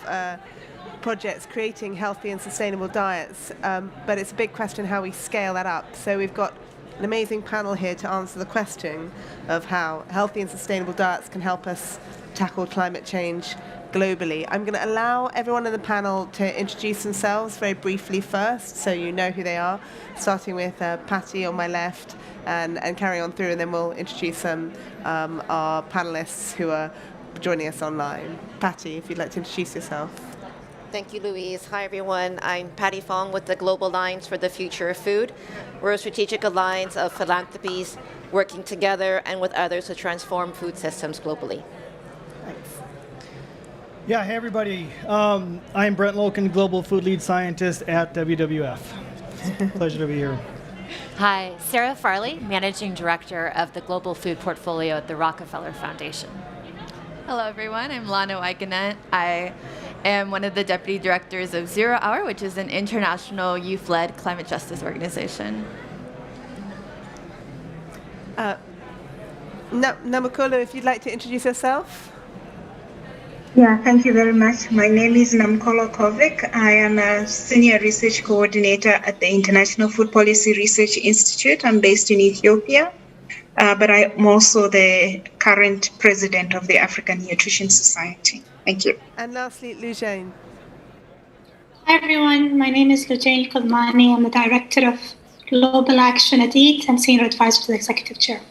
projects creating healthy and sustainable diets, but it's a big question how we scale that up. So we've got an amazing panel here to answer the question of how healthy and sustainable diets can help us tackle climate change globally. I'm going to allow everyone in the panel to introduce themselves very briefly first, so you know who they are, starting with Patty on my left, and carry on through, and then we'll introduce our panelists who are joining us online. Patty, if you'd like to introduce yourself. Thank you, Louise. Hi, everyone. I'm Patty Fong with the Global Alliance for the Future of Food. We're a strategic alliance of philanthropies working together and with others to transform food systems globally. Thanks. Yeah, hey, everybody. I'm Brent Loken, Global Food Lead Scientist at WWF. Pleasure to be here. Hi, Sarah Farley, Managing Director of the Global Food Portfolio at the Rockefeller Foundation. Hello, everyone. I'm Lano Aikanet. I am one of the Deputy Directors of Zero Hour, which is an international youth-led climate justice organization. Namakolo, if you'd like to introduce yourself. Yeah, thank you very much. My name is Namkolo Kovic. I am a Senior Research Coordinator at the International Food Policy Research Institute. I'm based in Ethiopia, but I'm also the current President of the African Nutrition Society. Thank you. And lastly, Lujane. Hi, everyone. My name is Lujane Kulmani. I'm the Director of Global Action at EAT and Senior Advisor to the Executive Chair.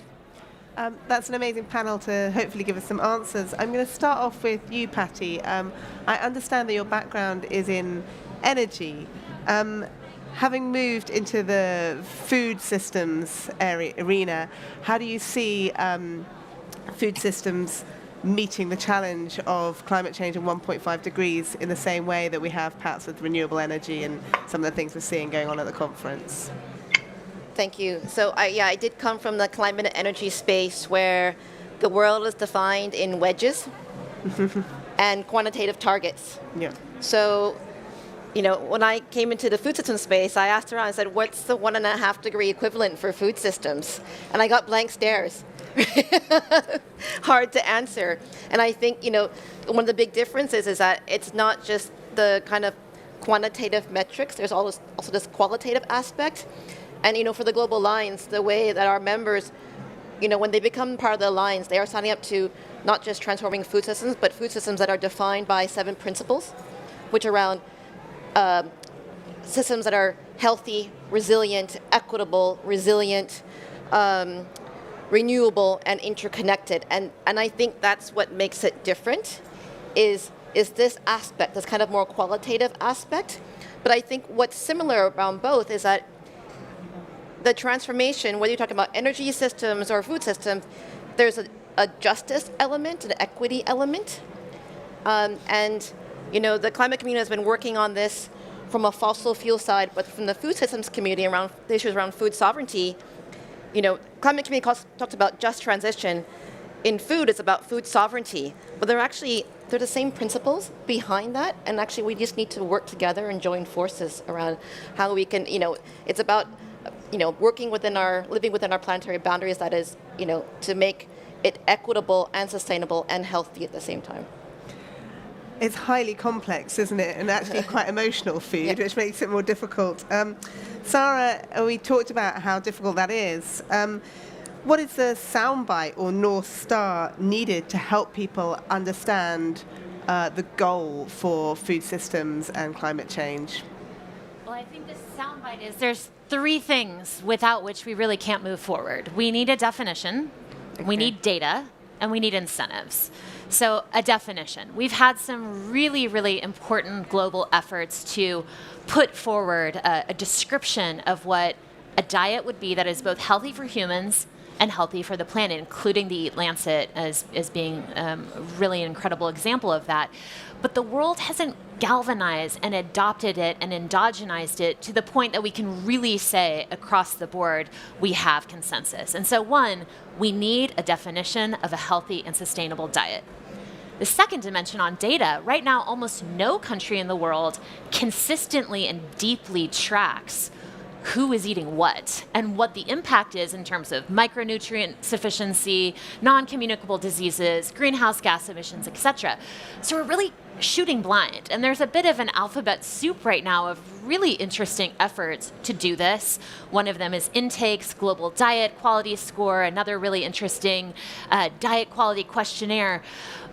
That's an amazing panel to hopefully give us some answers. I'm going to start off with you, Patty. I understand that your background is in energy. Having moved into the food systems arena, how do you see food systems meeting the challenge of climate change and 1.5 degrees in the same way that we have perhaps with renewable energy and some of the things we're seeing going on at the conference? Thank you. So I did come from the climate and energy space where the world is defined in wedges and quantitative targets. Yeah. So, when I came into the food system space, I asked around, I said, what's the 1.5 degree equivalent for food systems? And I got blank stares. Hard to answer. And I think, one of the big differences is that it's not just the kind of quantitative metrics, there's also this qualitative aspect. And, for the Global Alliance, the way that our members, when they become part of the Alliance, they are signing up to not just transforming food systems, but food systems that are defined by 7 principles, which are around systems that are healthy, resilient, equitable, resilient, renewable, and interconnected. And I think that's what makes it different, is this aspect, this kind of more qualitative aspect. But I think what's similar around both is that the transformation, whether you're talking about energy systems or food systems, there's a justice element, an equity element. And the climate community has been working on this from a fossil fuel side, but from the food systems community around the issues around food sovereignty, climate community talks about just transition. in food, it's about food sovereignty. But they're the same principles behind that, and actually we just need to work together and join forces around how we can, it's about, living within our planetary boundaries, that is, to make it equitable and sustainable and healthy at the same time. It's highly complex, isn't it? And actually quite emotional food, which makes it more difficult. Sarah, we talked about how difficult that is. What is the soundbite or North Star needed to help people understand the goal for food systems and climate change? Well, I think the soundbite is there's 3 things without which we really can't move forward. We need a definition, we need data, and we need incentives. So a definition. We've had some really, really important global efforts to put forward a description of what a diet would be that is both healthy for humans and healthy for the planet, including the Lancet as being really an incredible example of that. But the world hasn't galvanized and adopted it and endogenized it to the point that we can really say across the board we have consensus. And so 1, we need a definition of a healthy and sustainable diet. The second dimension on data, right now almost no country in the world consistently and deeply tracks who is eating what and what the impact is in terms of micronutrient sufficiency, non-communicable diseases, greenhouse gas emissions, etc. So we're really shooting blind. And there's a bit of an alphabet soup right now of really interesting efforts to do this. One of them is Intake's Global Diet Quality Score, another really interesting diet quality questionnaire.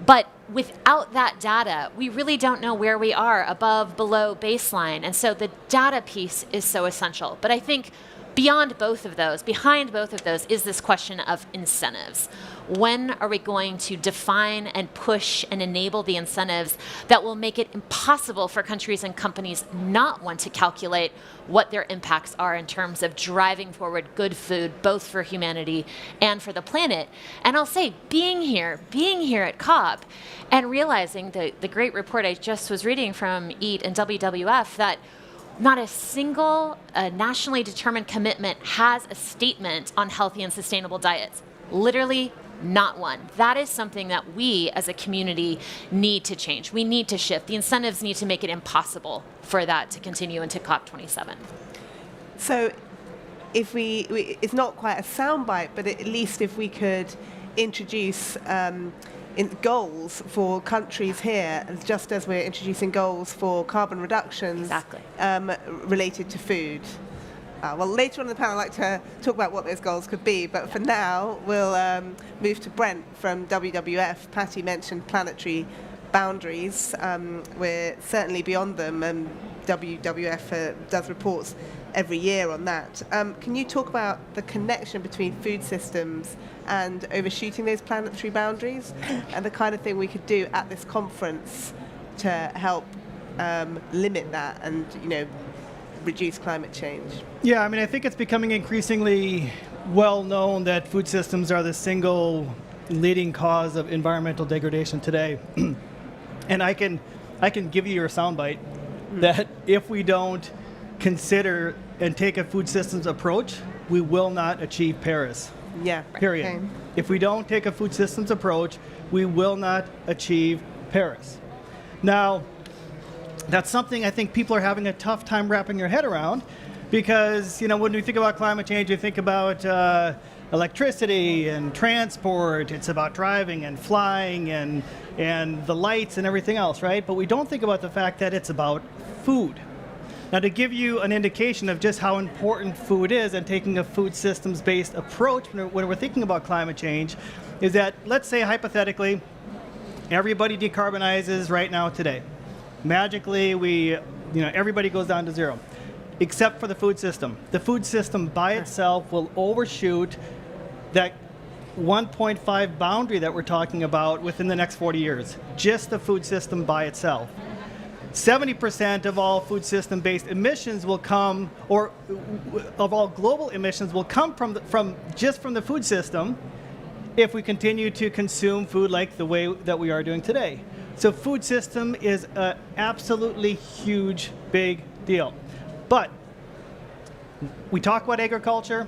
But without that data, we really don't know where we are above, below baseline. And so the data piece is so essential. But I think behind both of those is this question of incentives. When are we going to define and push and enable the incentives that will make it impossible for countries and companies not want to calculate what their impacts are in terms of driving forward good food, both for humanity and for the planet? And I'll say, being here at COP and realizing the great report I just was reading from EAT and WWF, that not a single nationally determined commitment has a statement on healthy and sustainable diets. Literally not one. That is something that we as a community need to change. We need to shift. The incentives need to make it impossible for that to continue into COP27. So if it's not quite a soundbite, but at least if we could introduce goals for countries here, just as we're introducing goals for carbon reductions related to food. Well, later on in the panel, I'd like to talk about what those goals could be, but for now, we'll move to Brent from WWF. Patty mentioned planetary boundaries. We're certainly beyond them, and WWF does reports every year on that. Can you talk about the connection between food systems and overshooting those planetary boundaries, and the kind of thing we could do at this conference to help limit that and, reduce climate change? Yeah, I think it's becoming increasingly well known that food systems are the single leading cause of environmental degradation today. And I can give you your soundbite that if we don't consider and take a food systems approach, we will not achieve Paris. Yeah. Period. Okay. If we don't take a food systems approach, we will not achieve Paris. Now, that's something I think people are having a tough time wrapping their head around, because when we think about climate change, we think about electricity and transport. It's about driving and flying and the lights and everything else, right? But we don't think about the fact that it's about food. Now, to give you an indication of just how important food is and taking a food systems-based approach when we're thinking about climate change, is that, let's say hypothetically, everybody decarbonizes right now today. Magically, everybody goes down to zero, except for the food system. The food system by itself will overshoot that 1.5 boundary that we're talking about within the next 40 years. Just the food system by itself. 70% of all food system-based emissions will come, or of all global emissions will come from the food system, if we continue to consume food like the way that we are doing today. So food system is an absolutely huge, big deal. But we talk about agriculture,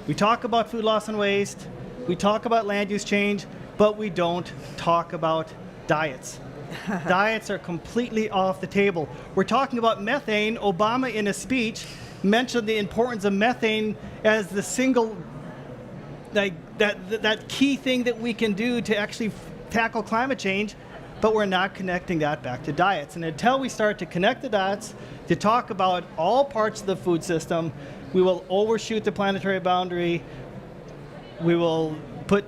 we talk about food loss and waste, we talk about land use change, but we don't talk about diets. Diets are completely off the table. We're talking about methane. Obama, in a speech, mentioned the importance of methane as the single, like that key thing that we can do to actually tackle climate change, but we're not connecting that back to diets. And until we start to connect the dots, to talk about all parts of the food system, we will overshoot the planetary boundary. We will put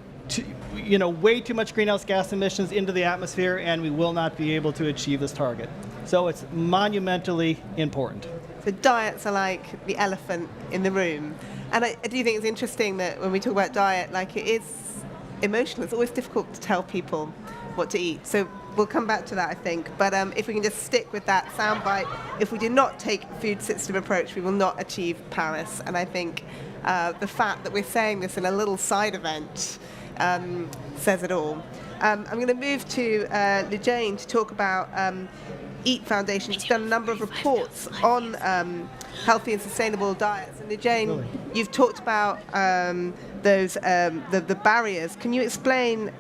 way too much greenhouse gas emissions into the atmosphere, and we will not be able to achieve this target. So it's monumentally important. So diets are like the elephant in the room. And I do think it's interesting that when we talk about diet, like, it is emotional. It's always difficult to tell people what to eat. So we'll come back to that, I think. But if we can just stick with that soundbite, if we do not take a food system approach, we will not achieve Paris. And I think the fact that we're saying this in a little side event says it all. I'm going to move to Lujane to talk about Eat Foundation. It's done a number of reports on healthy and sustainable diets. And Lujane, you've talked about those the barriers. Can you explain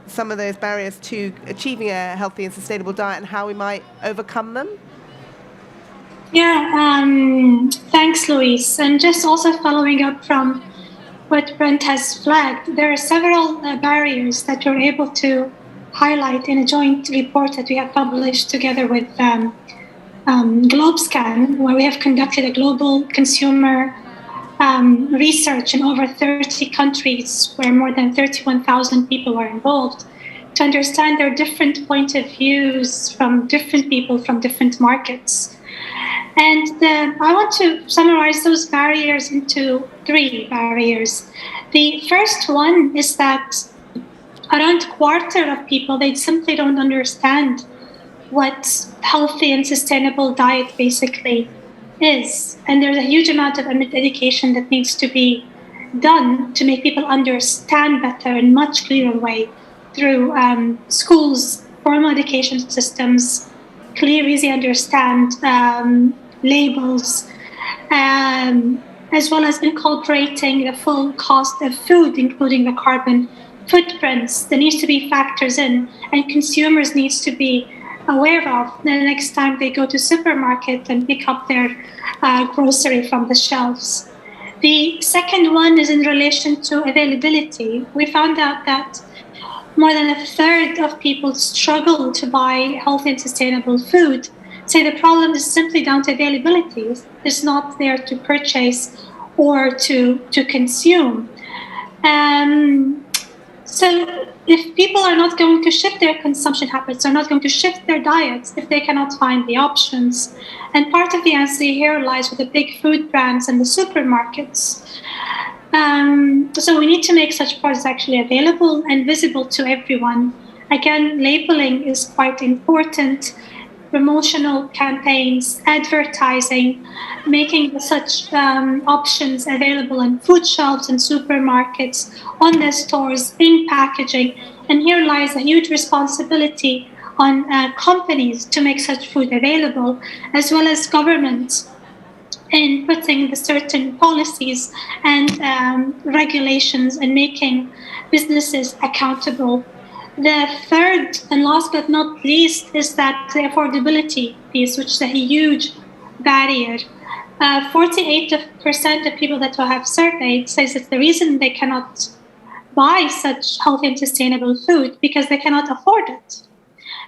some of those barriers to achieving a healthy and sustainable diet and how we might overcome them? Yeah, thanks, Louise. And just also following up from what Brent has flagged, there are several barriers that we're able to highlight in a joint report that we have published together with GlobeScan, where we have conducted a global consumer research in over 30 countries where more than 31,000 people were involved to understand their different point of views from different people from different markets. And I want to summarize those barriers into 3 barriers. The first one is that around a quarter of people, they simply don't understand what healthy and sustainable diet basically is. And there's a huge amount of education that needs to be done to make people understand better in much clearer way through schools, formal education systems, clear, easy understand labels, as well as incorporating the full cost of food, including the carbon footprints. There needs to be factors in, and consumers needs to be aware of the next time they go to supermarket and pick up their grocery from the shelves. The second one is in relation to availability. We found out that more than a third of people struggle to buy healthy and sustainable food. So the problem is simply down to availability. It's not there to purchase or to consume. So if people are not going to shift their consumption habits, are not going to shift their diets if they cannot find the options. And part of the answer here lies with the big food brands and the supermarkets. So we need to make such products actually available and visible to everyone. Again, labeling is quite important. Promotional campaigns, advertising, making such options available on food shelves and supermarkets, on their stores, in packaging. And here lies a huge responsibility on companies to make such food available, as well as governments in putting the certain policies and regulations and making businesses accountable. The third and last but not least is that the affordability piece, which is a huge barrier. 48% of people that we have surveyed says that the reason they cannot buy such healthy and sustainable food because they cannot afford it.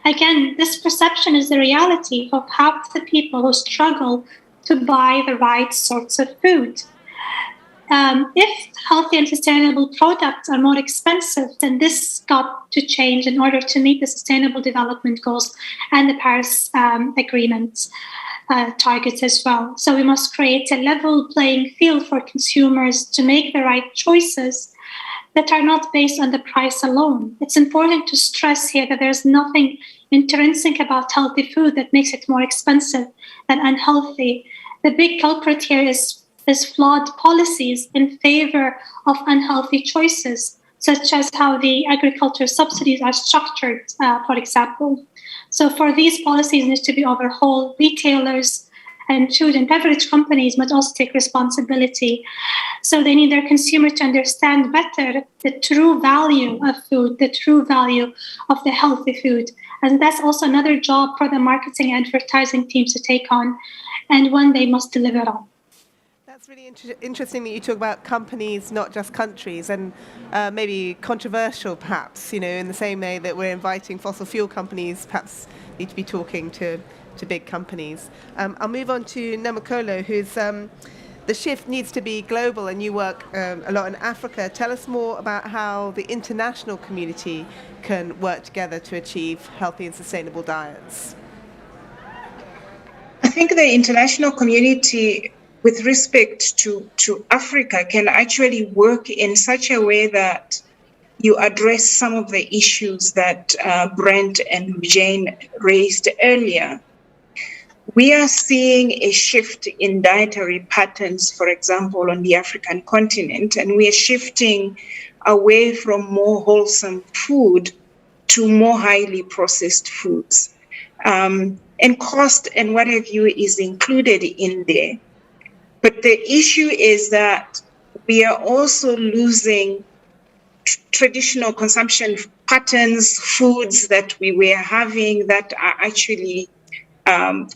Again, this perception is the reality of half the people who struggle to buy the right sorts of food. If healthy and sustainable products are more expensive, then this got to change in order to meet the Sustainable Development Goals and the Paris Agreement targets as well. So we must create a level playing field for consumers to make the right choices that are not based on the price alone. It's important to stress here that there's nothing intrinsic about healthy food that makes it more expensive than unhealthy. The big culprit here is flawed policies in favor of unhealthy choices, such as how the agriculture subsidies are structured, for example. So for these policies need to be overhauled. Retailers And food and beverage companies must also take responsibility. So they need their consumer to understand better the true value of food, the true value of the healthy food. And that's also another job for the marketing and advertising teams to take on, and one they must deliver on. That's really interesting that you talk about companies, not just countries, and maybe controversial perhaps, in the same way that we're inviting fossil fuel companies, perhaps need to be talking to big companies. I'll move on to Namakolo, who's the shift needs to be global, and you work a lot in Africa. Tell us more about how the international community can work together to achieve healthy and sustainable diets. I think the international community, with respect to Africa, can actually work in such a way that you address some of the issues that Brent and Jane raised earlier. We are seeing a shift in dietary patterns, for example, on the African continent, and we are shifting away from more wholesome food to more highly processed foods. And cost and what have you is included in there. But the issue is that we are also losing traditional consumption patterns, foods that we were having that are actually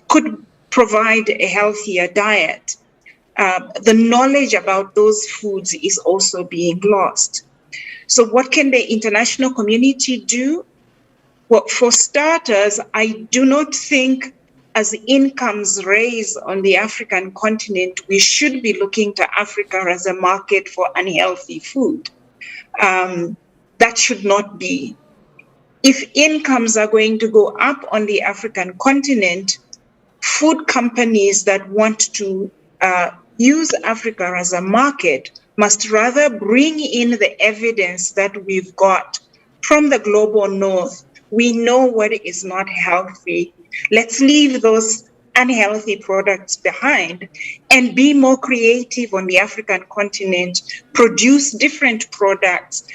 could provide a healthier diet. The knowledge about those foods is also being lost. So what can the international community do? Well, for starters, I do not think as incomes rise on the African continent, we should be looking to Africa as a market for unhealthy food. That should not be. If incomes are going to go up on the African continent, food companies that want to use Africa as a market must rather bring in the evidence that we've got from the global north. We know what is not healthy. Let's leave those unhealthy products behind and be more creative on the African continent, produce different products,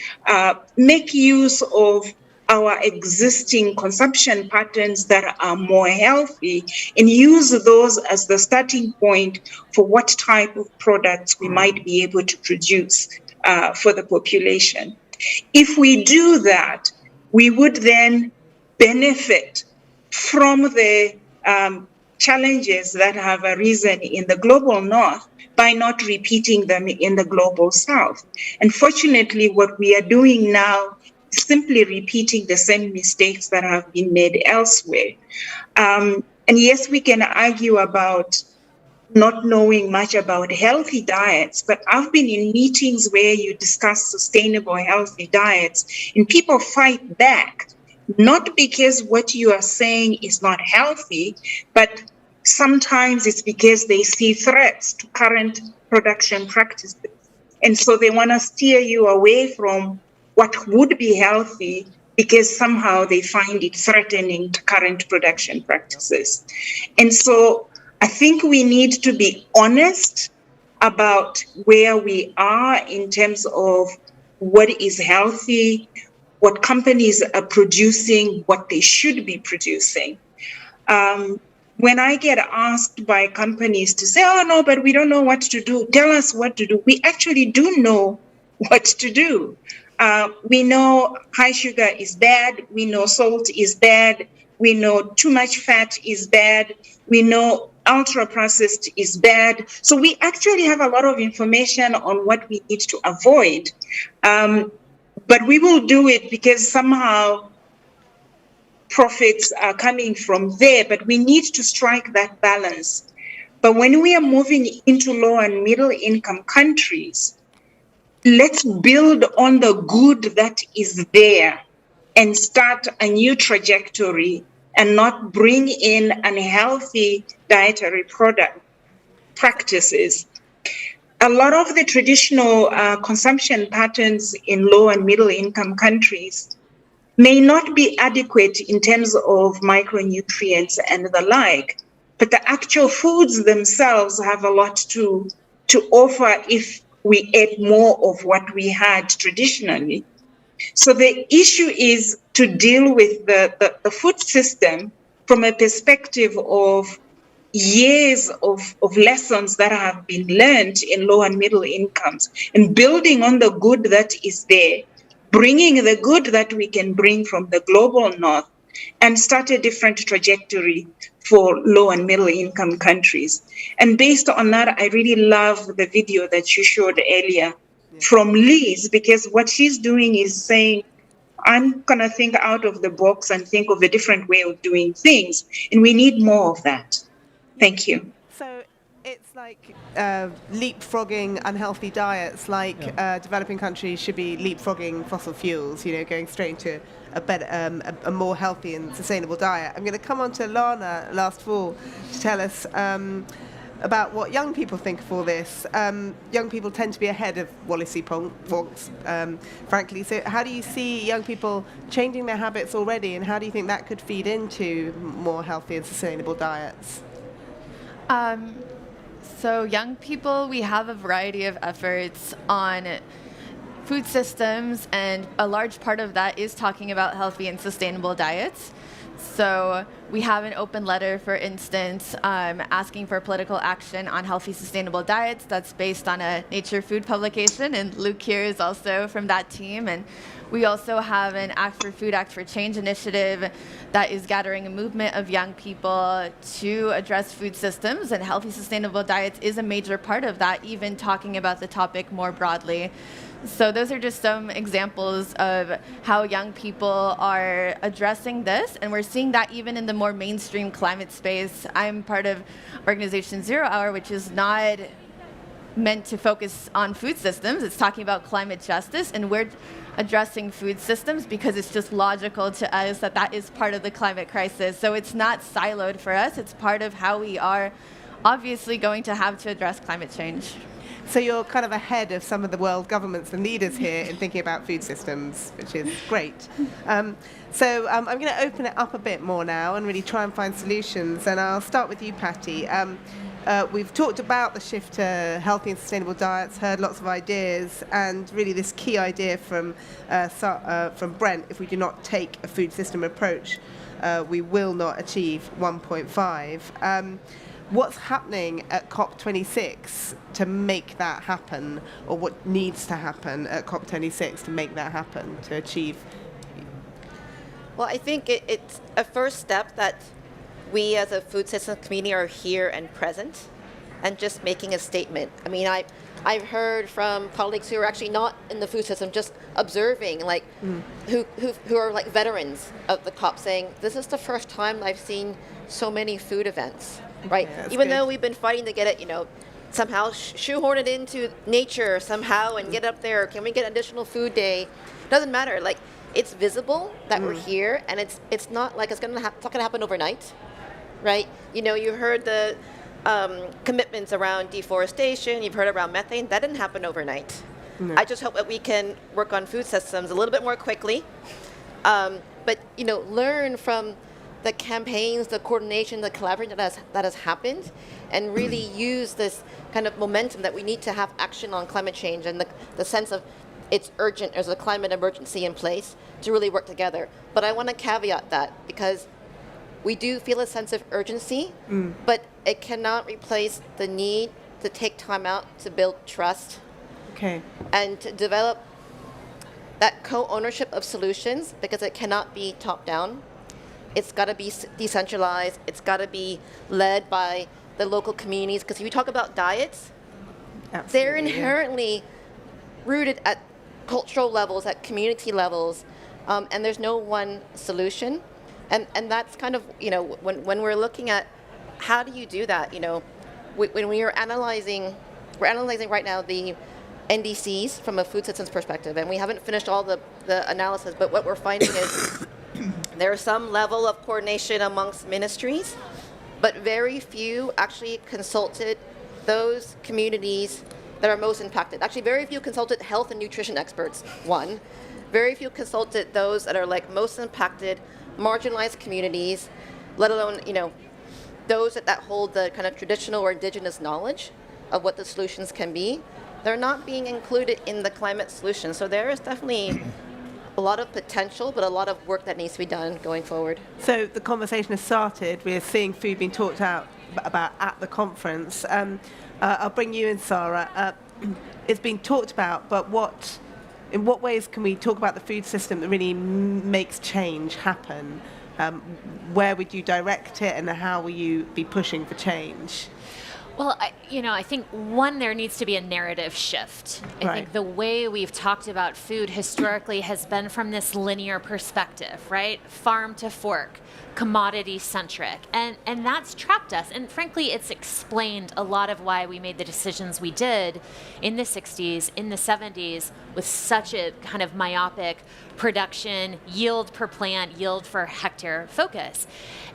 make use of our existing consumption patterns that are more healthy, and use those as the starting point for what type of products we might be able to produce for the population. If we do that, we would then benefit from the challenges that have arisen in the global north by not repeating them in the global south. Unfortunately, what we are doing now is simply repeating the same mistakes that have been made elsewhere. And yes, we can argue about not knowing much about healthy diets, but I've been in meetings where you discuss sustainable healthy diets and people fight back, not because what you are saying is not healthy, but sometimes it's because they see threats to current production practices. And so they want to steer you away from what would be healthy because somehow they find it threatening to current production practices. And so I think we need to be honest about where we are in terms of what is healthy, what companies are producing, what they should be producing. When I get asked by companies to say, oh, no, but we don't know what to do, tell us what to do. We actually do know what to do. We know high sugar is bad. We know salt is bad. We know too much fat is bad. We know ultra-processed is bad. So we actually have a lot of information on what we need to avoid. But we will do it because somehow profits are coming from there, but we need to strike that balance. But when we are moving into low and middle income countries, let's build on the good that is there and start a new trajectory and not bring in unhealthy dietary product practices. A lot of the traditional consumption patterns in low and middle income countries may not be adequate in terms of micronutrients and the like, but the actual foods themselves have a lot to offer if we ate more of what we had traditionally. So the issue is to deal with the food system from a perspective of years of lessons that have been learned in low and middle incomes and building on the good that is there, bringing the good that we can bring from the global north and start a different trajectory for low and middle income countries. And based on that, I really love the video that you showed earlier from Liz, because what she's doing is saying, I'm going to think out of the box and think of a different way of doing things. And we need more of that. Thank you. So it's like leapfrogging unhealthy diets, like developing countries should be leapfrogging fossil fuels, going straight into a better, a more healthy and sustainable diet. I'm going to come on to Lana last fall to tell us about what young people think of all this. Young people tend to be ahead of Wonks, frankly. So how do you see young people changing their habits already, and how do you think that could feed into more healthy and sustainable diets? So young people, we have a variety of efforts on food systems, and a large part of that is talking about healthy and sustainable diets. So we have an open letter, for instance, asking for political action on healthy, sustainable diets. That's based on a Nature Food publication, and Luke here is also from that team. And we also have an Act for Food, Act for Change initiative that is gathering a movement of young people to address food systems, and healthy, sustainable diets is a major part of that, even talking about the topic more broadly. So those are just some examples of how young people are addressing this, and we're seeing that even in the more mainstream climate space. I'm part of Organization 0 Hour, which is not meant to focus on food systems. It's talking about climate justice, and we're addressing food systems because it's just logical to us that that is part of the climate crisis. So it's not siloed for us. It's part of how we are obviously going to have to address climate change. So you're kind of ahead of some of the world governments and leaders here in thinking about food systems, which is great. I'm going to open it up a bit more now and really try and find solutions. And I'll start with you, Patty. We've talked about the shift to healthy and sustainable diets, heard lots of ideas, and really this key idea from Brent: if we do not take a food system approach, we will not achieve 1.5. What's happening at COP26 to make that happen, or what needs to happen at COP26 to make that happen, to achieve? Well, I think it's a first step that we as a food systems community are here and present and just making a statement. I mean, I've heard from colleagues who are actually not in the food system, just observing, like who are like veterans of the COP, saying, this is the first time I've seen so many food events. Right, yeah, even good. though we've been fighting to get it, somehow shoehorn it into nature somehow and get up there. Can we get additional food day? Doesn't matter. Like, it's visible that we're here, and it's not like it's not gonna happen overnight, right? You heard the commitments around deforestation. You've heard around methane. That didn't happen overnight. No. I just hope that we can work on food systems a little bit more quickly, but learn from the campaigns, the coordination, the collaboration that has happened, and really use this kind of momentum that we need to have action on climate change, and the sense of it's urgent, there's a climate emergency in place to really work together. But I want to caveat that, because we do feel a sense of urgency, but it cannot replace the need to take time out to build trust, and to develop that co-ownership of solutions, because it cannot be top-down. It's got to be decentralized. It's got to be led by the local communities. Because if you talk about diets, they're inherently rooted at cultural levels, at community levels, and there's no one solution. And that's kind of, when we're looking at how do you do that, when we are analyzing right now the NDCs from a food systems perspective, and we haven't finished all the analysis, but what we're finding is there is some level of coordination amongst ministries, but very few actually consulted those communities that are most impacted. Actually, very few consulted health and nutrition experts, one. Very few consulted those that are like most impacted, marginalized communities, let alone, those that hold the kind of traditional or indigenous knowledge of what the solutions can be. They're not being included in the climate solution. So there is definitely a lot of potential, but a lot of work that needs to be done going forward. So the conversation has started. We're seeing food being talked about at the conference. I'll bring you in, Sarah. It's been talked about, but in what ways can we talk about the food system that really makes change happen? Where would you direct it, and how will you be pushing for change? Well, I think one, there needs to be a narrative shift. I think the way we've talked about food historically has been from this linear perspective, right? Farm to fork, commodity centric. And that's trapped us. And frankly, it's explained a lot of why we made the decisions we did in the 60s, in the 70s, with such a kind of myopic production, yield per plant, yield per hectare focus.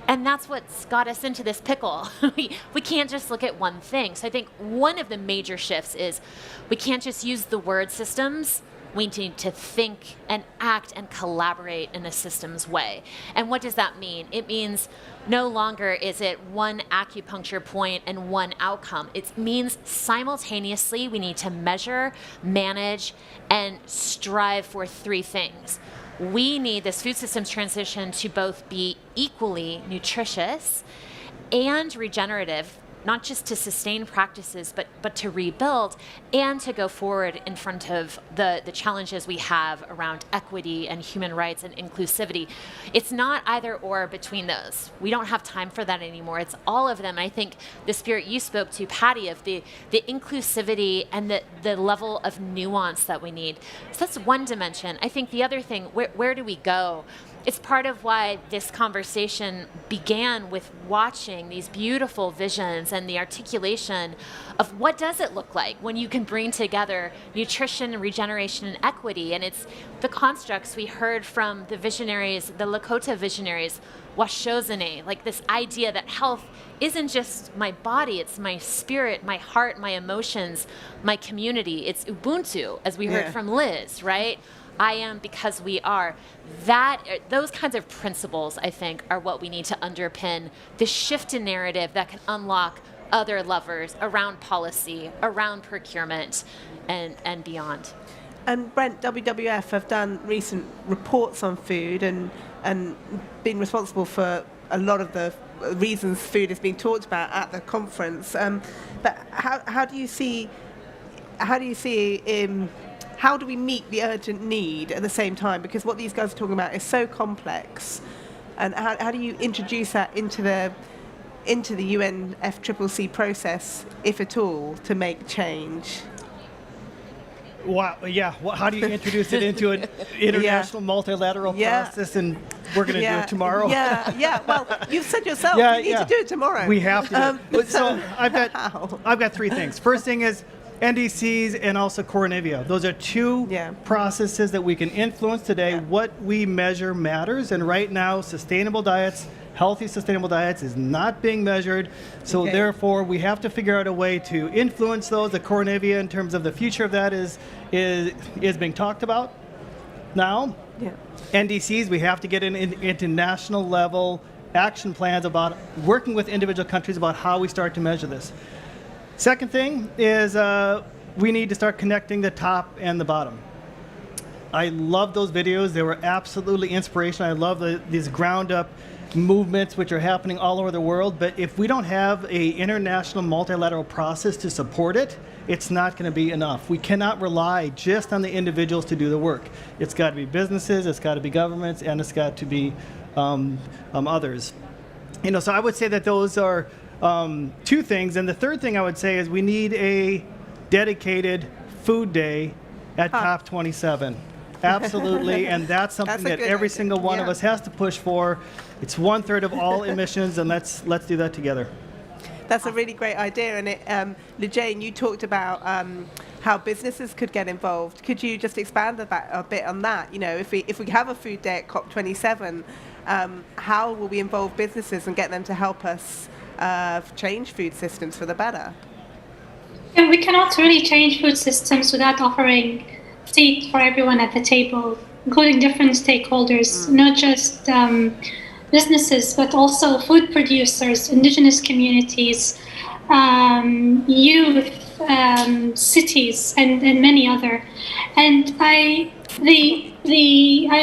And that's what's got us into this pickle. We can't just look at one thing. So I think one of the major shifts is we can't just use the word systems. We need to think and act and collaborate in a systems way. And what does that mean? It means no longer is it one acupuncture point and one outcome. It means simultaneously we need to measure, manage, and strive for three things. We need this food systems transition to both be equally nutritious and regenerative, not just to sustain practices, but to rebuild and to go forward in front of the challenges we have around equity and human rights and inclusivity. It's not either or between those. We don't have time for that anymore. It's all of them. I think the spirit you spoke to, Patty, of the inclusivity and the level of nuance that we need. So that's one dimension. I think the other thing, where do we go? It's part of why this conversation began with watching these beautiful visions and the articulation of what does it look like when you can bring together nutrition and regeneration and equity. And it's the constructs we heard from the visionaries, the Lakota visionaries, Washozane, like this idea that health isn't just my body, it's my spirit, my heart, my emotions, my community. It's Ubuntu, as we heard from Liz, right? I am because we are. Those kinds of principles, I think, are what we need to underpin the shift in narrative that can unlock other levers around policy, around procurement, and beyond. And Brent, WWF have done recent reports on food and been responsible for a lot of the reasons food is being talked about at the conference. But how do you see how do we meet the urgent need at the same time? Because what these guys are talking about is so complex. And how do you introduce that into the UNFCCC process, if at all, to make change? Wow, yeah. How do you introduce it into an international multilateral process? And we're going to do it tomorrow. Yeah. Well, you've said yourself we need to do it tomorrow. We have to. So I've got three things. First thing is NDCs and also Cornivia. Those are two processes that we can influence today. What we measure matters, and right now, sustainable diets, healthy sustainable diets is not being measured. So therefore, we have to figure out a way to influence those. The Cornivia, in terms of the future of that, is being talked about now. NDCs, we have to get into national level action plans about working with individual countries about how we start to measure this. Second thing is we need to start connecting the top and the bottom. I love those videos. They were absolutely inspirational. I love these ground-up movements which are happening all over the world. But if we don't have an international multilateral process to support it, it's not going to be enough. We cannot rely just on the individuals to do the work. It's got to be businesses, it's got to be governments, and it's got to be others. So I would say that those are two things. And the third thing I would say is we need a dedicated food day at COP27. Absolutely. And that's something that every single one of us has to push for. It's 1/3 of all emissions, and let's do that together. That's a really great idea. And Lejane, you talked about how businesses could get involved. Could you just expand a bit on that? If we have a food day at COP27, how will we involve businesses and get them to help us change food systems for the better? Yeah, we cannot really change food systems without offering a seat for everyone at the table, including different stakeholders, not just businesses, but also food producers, indigenous communities, youth, cities, and many other. And I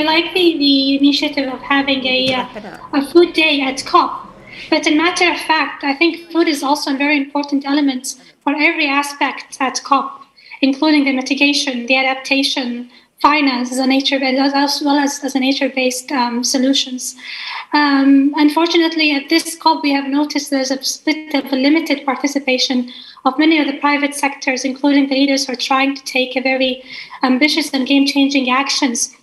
like the initiative of having a food day at COP. But in matter of fact, I think food is also a very important element for every aspect at COP, including the mitigation, the adaptation, finance as well as a nature-based solutions. Unfortunately, at this COP, we have noticed there's a bit of a limited participation of many of the private sectors, including the leaders who are trying to take a very ambitious and game-changing actions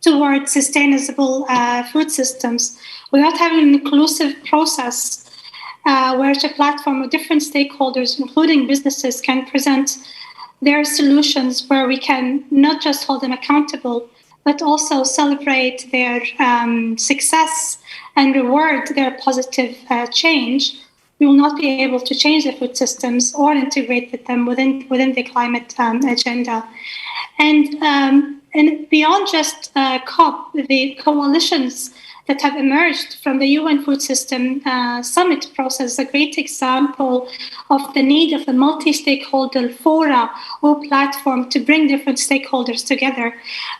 towards sustainable food systems without having an inclusive process where it's a platform of different stakeholders, including businesses, can present their solutions where we can not just hold them accountable, but also celebrate their success and reward their positive change. We will not be able to change the food systems or integrate them within the climate agenda. And beyond just COP, the coalitions that have emerged from the UN Food System Summit process is a great example of the need of a multi-stakeholder fora or platform to bring different stakeholders together.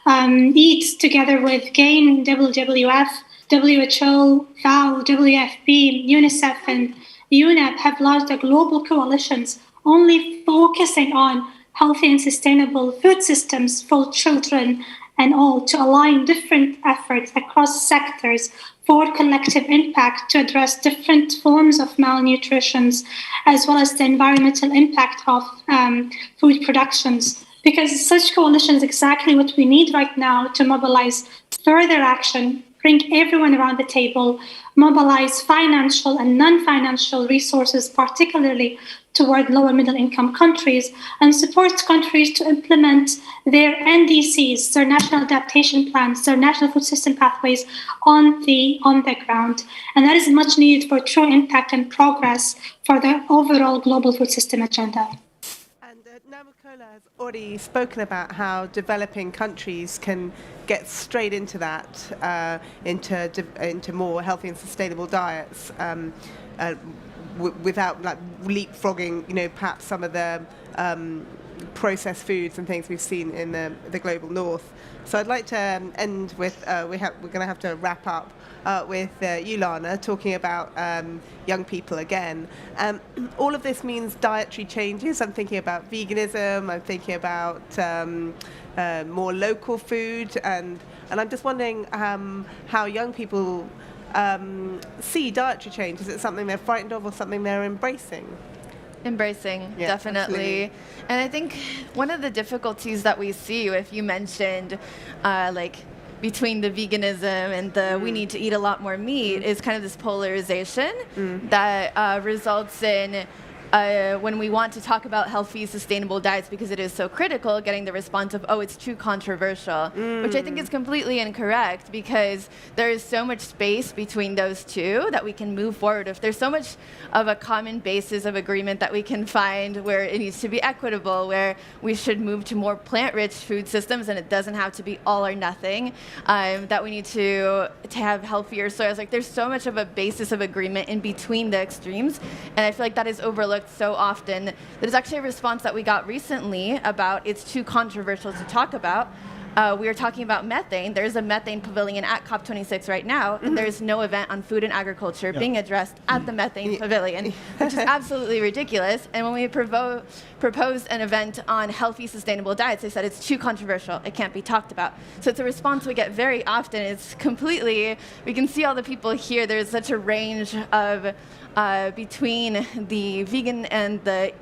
EAT, together with GAIN, WWF, WHO, FAO, WFP, UNICEF, and UNEP have launched global coalitions only focusing on healthy and sustainable food systems for children and all, to align different efforts across sectors for collective impact to address different forms of malnutrition, as well as the environmental impact of food productions. Because such coalitions is exactly what we need right now to mobilize further action, bring everyone around the table, mobilize financial and non-financial resources, particularly toward lower middle income countries, and support countries to implement their NDCs, their national adaptation plans, their national food system pathways on the ground. And that is much needed for true impact and progress for the overall global food system agenda. Namakola has already spoken about how developing countries can get straight into that, into more healthy and sustainable diets, without like leapfrogging, perhaps some of the processed foods and things we've seen in the global north. So I'd like to end with we're going to have to wrap up with you, Lana, talking about young people again. All of this means dietary changes. I'm thinking about veganism. I'm thinking about more local food, and I'm just wondering how young people see dietary change. Is it something they're frightened of or something they're embracing? Embracing, yeah, definitely. Absolutely. And I think one of the difficulties that we see, if you mentioned between the veganism and the we need to eat a lot more meat, is kind of this polarization that results in when we want to talk about healthy, sustainable diets, because it is so critical, getting the response of, oh, it's too controversial, which I think is completely incorrect, because there is so much space between those two that we can move forward. If there's so much of a common basis of agreement that we can find where it needs to be equitable, where we should move to more plant-rich food systems, and it doesn't have to be all or nothing, that we need to have healthier soils. Like, there's so much of a basis of agreement in between the extremes, and I feel like that is overlooked so often. There's actually a response that we got recently about it's too controversial to talk about. We were talking about methane. There's a methane pavilion at COP26 right now, and there's no event on food and agriculture being addressed at the methane pavilion, which is absolutely ridiculous. And when we proposed an event on healthy, sustainable diets, they said it's too controversial. It can't be talked about. So it's a response we get very often. It's completely, we can see all the people here. There's such a range of between the vegan and the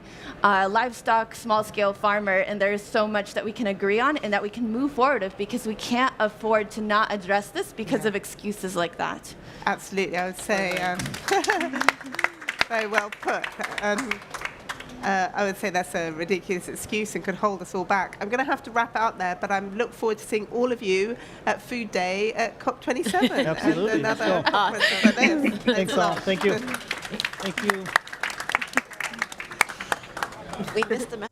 livestock small-scale farmer, and there is so much that we can agree on and that we can move forward with, because we can't afford to not address this because of excuses like that. Absolutely, I would say very well put. I would say that's a ridiculous excuse and could hold us all back. I'm going to have to wrap out there, but I look forward to seeing all of you at Food Day at COP27. Absolutely. And another conference like this. Thanks all. Thank you. Thank you. We missed the